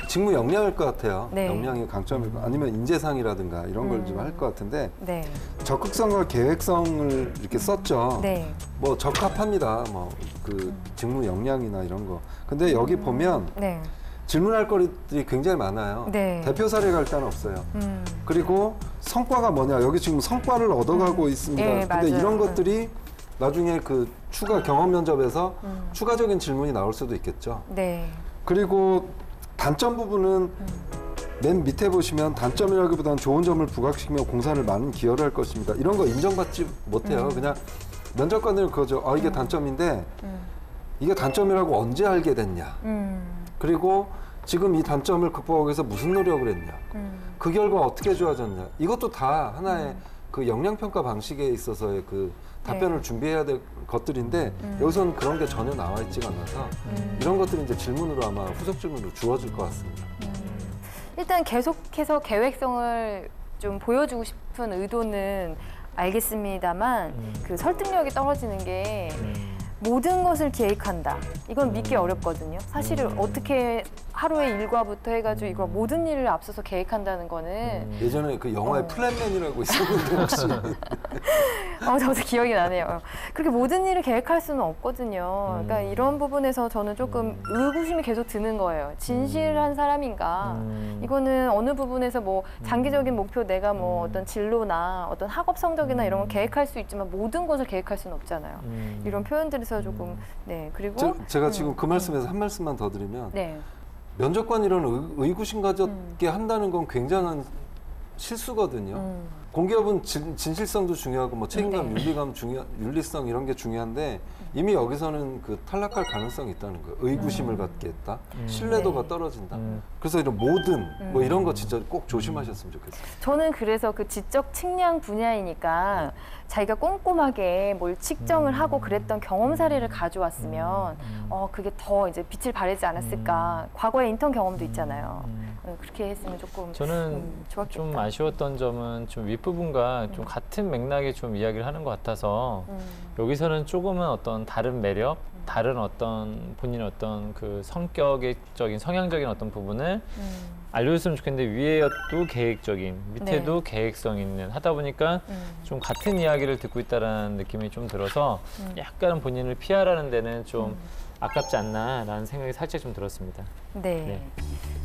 직무 역량일 것 같아요. 네. 역량이 강점이고 아니면 인재상이라든가 이런 걸 좀 할 것 같은데 네. 적극성과 계획성을 이렇게 썼죠. 네. 뭐 적합합니다. 뭐 그 직무 역량이나 이런 거. 근데 여기 보면 네. 질문할 거리들이 굉장히 많아요. 네. 대표 사례가 일단 없어요. 그리고 성과가 뭐냐. 여기 지금 성과를 얻어가고 있습니다. 네, 근데 맞아요. 이런 것들이 나중에 그 추가 경험 면접에서 추가적인 질문이 나올 수도 있겠죠. 네. 그리고 단점 부분은 맨 밑에 보시면 단점이라기보다는 좋은 점을 부각시키며 공사를 많은 기여를 할 것입니다. 이런 거 인정받지 못해요. 그냥 면접관들은 그거죠. 아, 이게 단점인데 이게 단점이라고 언제 알게 됐냐. 그리고 지금 이 단점을 극복하기 위해서 무슨 노력을 했냐. 그 결과 어떻게 좋아졌냐. 이것도 다 하나의 그 역량평가 방식에 있어서의 그 답변을 준비해야 될 것들인데 여기서는 그런 게 전혀 나와 있지가 않아서 이런 것들이 이제 질문으로 아마 후속 질문으로 주어질 것 같습니다. 일단 계속해서 계획성을 좀 보여주고 싶은 의도는 알겠습니다만 그 설득력이 떨어지는 게 모든 것을 계획한다. 이건 믿기 어렵거든요. 사실은 어떻게 하루의 일과부터 해가지고 이거 모든 일을 앞서서 계획한다는 거는 예전에 그 영화에 플랜맨이라고 있었는데 혹시 저도 기억이 나네요. 그렇게 모든 일을 계획할 수는 없거든요. 그러니까 이런 부분에서 저는 조금 의구심이 계속 드는 거예요. 진실한 사람인가? 이거는 어느 부분에서 뭐 장기적인 목표 내가 뭐 어떤 진로나 어떤 학업 성적이나 이런 걸 계획할 수 있지만 모든 것을 계획할 수는 없잖아요. 이런 표현들에서 조금 네 그리고 제가 지금 그 말씀에서 한 말씀만 더 드리면 네. 면접관 이런 의구심 가졌게 한다는 건 굉장한 실수거든요. 공기업은 진실성도 중요하고 뭐 책임감, 윤리감 윤리성 이런 게 중요한데 이미 여기서는 그 탈락할 가능성이 있다는 거예요. 의구심을 갖게 했다. 신뢰도가 떨어진다. 그래서 이런 모든 뭐 이런 거 진짜 꼭 조심하셨으면 좋겠어요. 저는 그래서 그 지적 측량 분야이니까 자기가 꼼꼼하게 뭘 측정을 하고 그랬던 경험 사례를 가져왔으면 그게 더 이제 빛을 발하지 않았을까. 과거에 인턴 경험도 있잖아요. 그렇게 했으면 조금 저는 좋았겠다. 좀 아쉬웠던 점은 좀 윗부분과 좀 같은 맥락에 좀 이야기를 하는 것 같아서 여기서는 조금은 어떤 다른 매력, 다른 어떤 본인의 어떤 그 성격적인 성향적인 어떤 부분을 알려줬으면 좋겠는데 위에도 계획적인, 밑에도 계획성 있는 하다 보니까 좀 같은 이야기를 듣고 있다라는 느낌이 좀 들어서 약간 본인을 피하라는 데는 좀 아깝지 않나라는 생각이 살짝 좀 들었습니다. 네.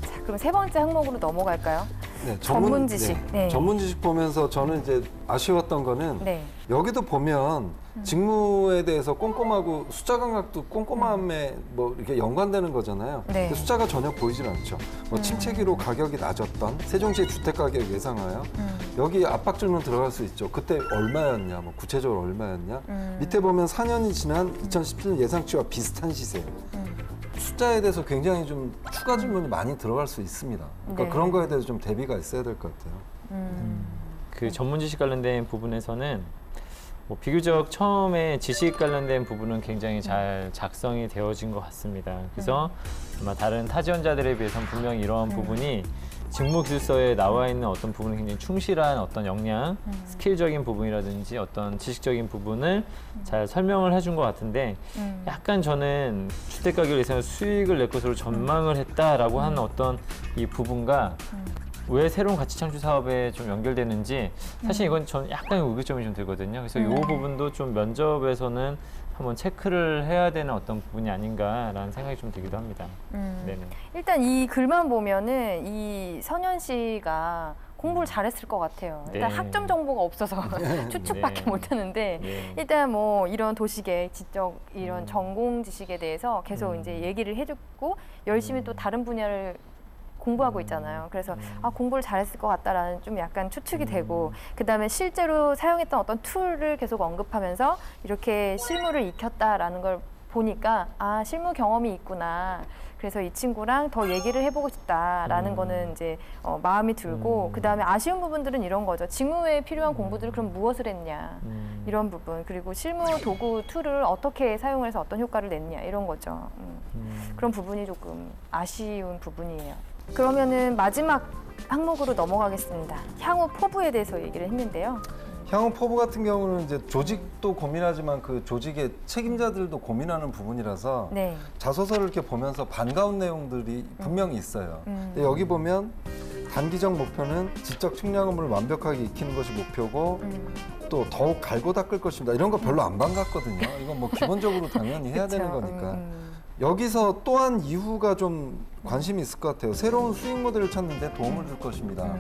자, 그럼 세 번째 항목으로 넘어갈까요? 네, 전문 지식. 네. 전문 지식 보면서 저는 이제 아쉬웠던 거는 네. 여기도 보면 직무에 대해서 꼼꼼하고 숫자 감각도 꼼꼼함에 뭐 이렇게 연관되는 거잖아요. 네. 근데 숫자가 전혀 보이질 않죠. 뭐 침체기로 가격이 낮았던 세종시의 주택 가격 예상하여 여기 압박 질문 들어갈 수 있죠. 그때 얼마였냐, 뭐 구체적으로 얼마였냐. 밑에 보면 4년이 지난 2017년 예상치와 비슷한 시세예요. 숫자에 대해서 굉장히 좀 추가 질문이 많이 들어갈 수 있습니다. 그러니까 네. 그런 거에 대해서 좀 대비가 있어야 될 것 같아요. 그 전문 지식 관련된 부분에서는 뭐 비교적 처음에 지식 관련된 부분은 굉장히 잘 작성이 되어진 것 같습니다. 그래서 아마 다른 타지원자들에 비해서는 분명히 이런 부분이 직무기술서에 나와 있는 어떤 부분은 굉장히 충실한 어떤 역량, 스킬적인 부분이라든지 어떤 지식적인 부분을 잘 설명을 해준 것 같은데 약간 저는 주택가격을 예상해서 수익을 낼 것으로 전망을 했다라고 하는 어떤 이 부분과 왜 새로운 가치 창출 사업에 좀 연결되는지 사실 이건 저는 약간 의구점이 좀 들거든요. 그래서 이 부분도 좀 면접에서는 한번 체크를 해야 되는 어떤 부분이 아닌가라는 생각이 좀 들기도 합니다. 네네. 일단 이 글만 보면은 이 선현 씨가 공부를 잘했을 것 같아요. 일단 네. 학점 정보가 없어서 추측밖에 네. 못하는데 네. 일단 뭐 이런 도시계, 지적 이런 전공 지식에 대해서 계속 이제 얘기를 해줬고 열심히 또 다른 분야를 공부하고 있잖아요. 그래서 아, 공부를 잘했을 것 같다라는 좀 약간 추측이 되고 그다음에 실제로 사용했던 어떤 툴을 계속 언급하면서 이렇게 실무를 익혔다라는 걸 보니까 아, 실무 경험이 있구나. 그래서 이 친구랑 더 얘기를 해보고 싶다라는 거는 이제 마음이 들고 그다음에 아쉬운 부분들은 이런 거죠. 직무에 필요한 공부들을 그럼 무엇을 했냐 이런 부분 그리고 실무 도구 툴을 어떻게 사용을 해서 어떤 효과를 냈냐 이런 거죠. 그런 부분이 조금 아쉬운 부분이에요. 그러면은 마지막 항목으로 넘어가겠습니다. 향후 포부에 대해서 얘기를 했는데요. 향후 포부 같은 경우는 이제 조직도 고민하지만 그 조직의 책임자들도 고민하는 부분이라서 네. 자소서를 이렇게 보면서 반가운 내용들이 분명히 있어요. 근데 여기 보면 단기적 목표는 지적 측량업을 완벽하게 익히는 것이 목표고 또 더욱 갈고 닦을 것입니다. 이런 거 별로 안 반갑거든요. 이건 뭐 기본적으로 당연히 해야 되는 거니까. 여기서 또한 이후가 좀 관심이 있을 것 같아요. 새로운 수익 모델을 찾는데 도움을 줄 것입니다.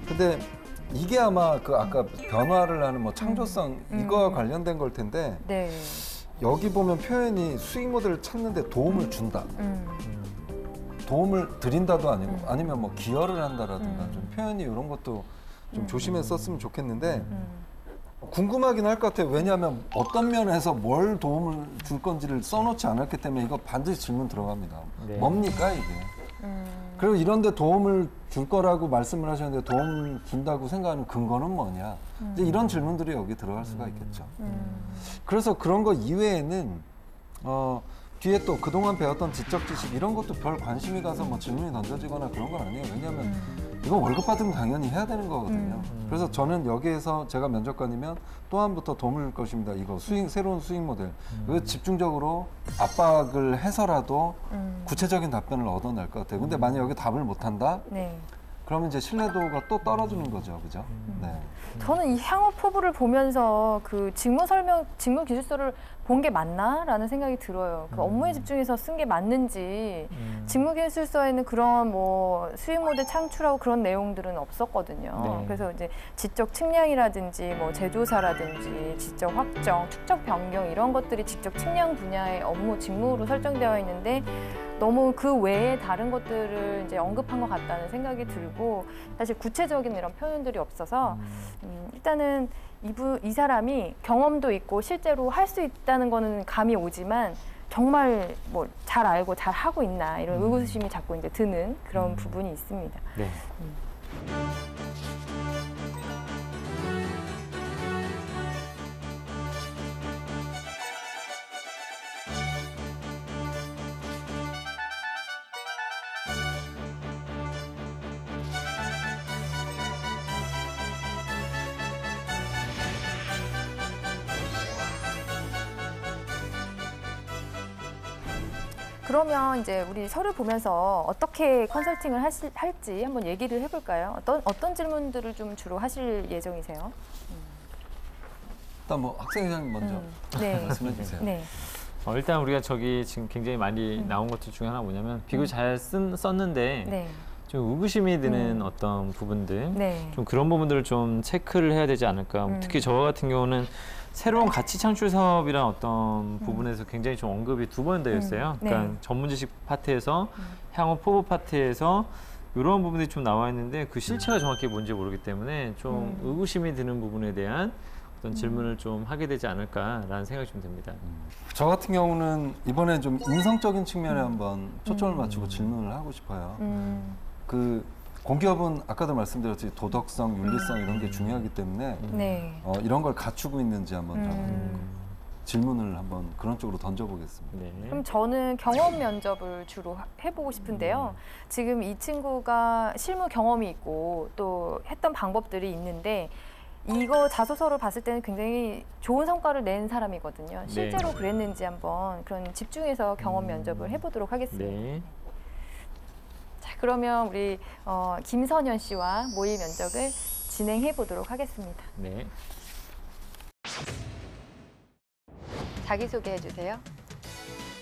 근데 이게 아마 그 아까 변화를 하는 뭐 창조성 이거와 관련된 걸 텐데 네. 여기 보면 표현이 수익 모델을 찾는데 도움을 준다. 도움을 드린다도 아니고 아니면 뭐 기여를 한다라든가 좀 표현이 이런 것도 좀 조심해서 썼으면 좋겠는데 궁금하긴 할 것 같아요. 왜냐하면 어떤 면에서 뭘 도움을 줄 건지를 써놓지 않았기 때문에 이거 반드시 질문 들어갑니다. 네. 뭡니까 이게? 그리고 이런데 도움을 줄 거라고 말씀을 하셨는데 도움 준다고 생각하는 근거는 뭐냐? 이제 이런 질문들이 여기 들어갈 수가 있겠죠. 그래서 그런 거 이외에는 뒤에 또 그동안 배웠던 지적 지식 이런 것도 별 관심이 가서 뭐 질문이 던져지거나 그런 건 아니에요. 왜냐하면 이건 월급 받으면 당연히 해야 되는 거거든요. 그래서 저는 여기에서 제가 면접관이면 또한부터 도움을 줄 것입니다. 이거 새로운 수익 모델. 이거 집중적으로 압박을 해서라도 구체적인 답변을 얻어낼 것 같아요. 근데 만약 여기 답을 못한다? 네. 그러면 이제 신뢰도가 또 떨어지는 거죠. 그죠? 네. 저는 이 향후 포부를 보면서 그 직무 기술서를 본 게 맞나라는 생각이 들어요. 그 업무에 집중해서 쓴 게 맞는지 직무 기술서에는 그런 뭐 수익 모델 창출하고 그런 내용들은 없었거든요. 네. 그래서 이제 지적 측량이라든지 뭐 제조사라든지 지적 확정, 축적 변경 이런 것들이 지적 측량 분야의 업무 직무로 설정되어 있는데 너무 그 외에 다른 것들을 이제 언급한 것 같다는 생각이 들고 사실 구체적인 이런 표현들이 없어서 일단은 이 사람이 경험도 있고 실제로 할 수 있다는 거는 감이 오지만 정말 뭐 잘 알고 잘 하고 있나 이런 의구심이 자꾸 이제 드는 그런 부분이 있습니다. 네. 그러면 이제 우리 서류 보면서 어떻게 컨설팅을 할지 한번 얘기를 해볼까요? 어떤 질문들을 좀 주로 하실 예정이세요? 일단 뭐 학생회장님 먼저 네. 말씀해 주세요. 네. 일단 우리가 저기 지금 굉장히 많이 나온 것들 중에 하나 뭐냐면 비교 잘 썼는데 네. 좀 의구심이 드는 어떤 부분들 네. 좀 그런 부분들을 좀 체크를 해야 되지 않을까. 특히 저 같은 경우는 새로운 가치 창출 사업이란 어떤 부분에서 굉장히 좀 언급이 두 번 되어 있어요. 그러니까 네. 전문 지식 파트에서 향후 포부 파트에서 이런 부분들이 좀 나와 있는데 그 실체가 정확히 뭔지 모르기 때문에 좀 의구심이 드는 부분에 대한 어떤 질문을 좀 하게 되지 않을까라는 생각이 좀 듭니다. 저 같은 경우는 이번에 좀 인성적인 측면에 한번 초점을 맞추고 질문을 하고 싶어요. 그 공기업은 아까도 말씀드렸듯이 도덕성, 윤리성 이런 게 중요하기 때문에 네. 이런 걸 갖추고 있는지 한번 좀 질문을 한번 그런 쪽으로 던져보겠습니다. 네. 그럼 저는 경험 면접을 주로 해보고 싶은데요. 지금 이 친구가 실무 경험이 있고 또 했던 방법들이 있는데 이거 자소서를 봤을 때는 굉장히 좋은 성과를 낸 사람이거든요. 실제로 그랬는지 한번 그런 집중해서 경험 면접을 해보도록 하겠습니다. 네. 자, 그러면 우리 김선현 씨와 모의 면접을 진행해 보도록 하겠습니다. 네. 자기소개해 주세요.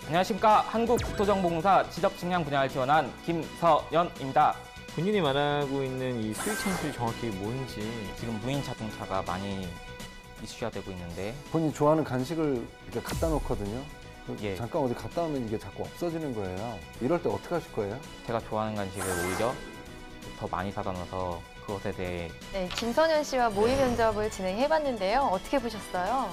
안녕하십니까. 한국국토정보공사 지적측량 분야를 지원한 김서연입니다. 본인이 말하고 있는 이 수익 창출이 정확히 뭔지. 지금 무인 자동차가 많이 이슈가 되고 있는데 본인이 좋아하는 간식을 이렇게 갖다 놓거든요. 예. 잠깐 어디 갔다 오면 이게 자꾸 없어지는 거예요. 이럴 때 어떻게 하실 거예요? 제가 좋아하는 간식을 오히려 더 많이 사다 놔서 그것에 대해 네, 김선현 씨와 모의 면접을 진행해 봤는데요. 어떻게 보셨어요?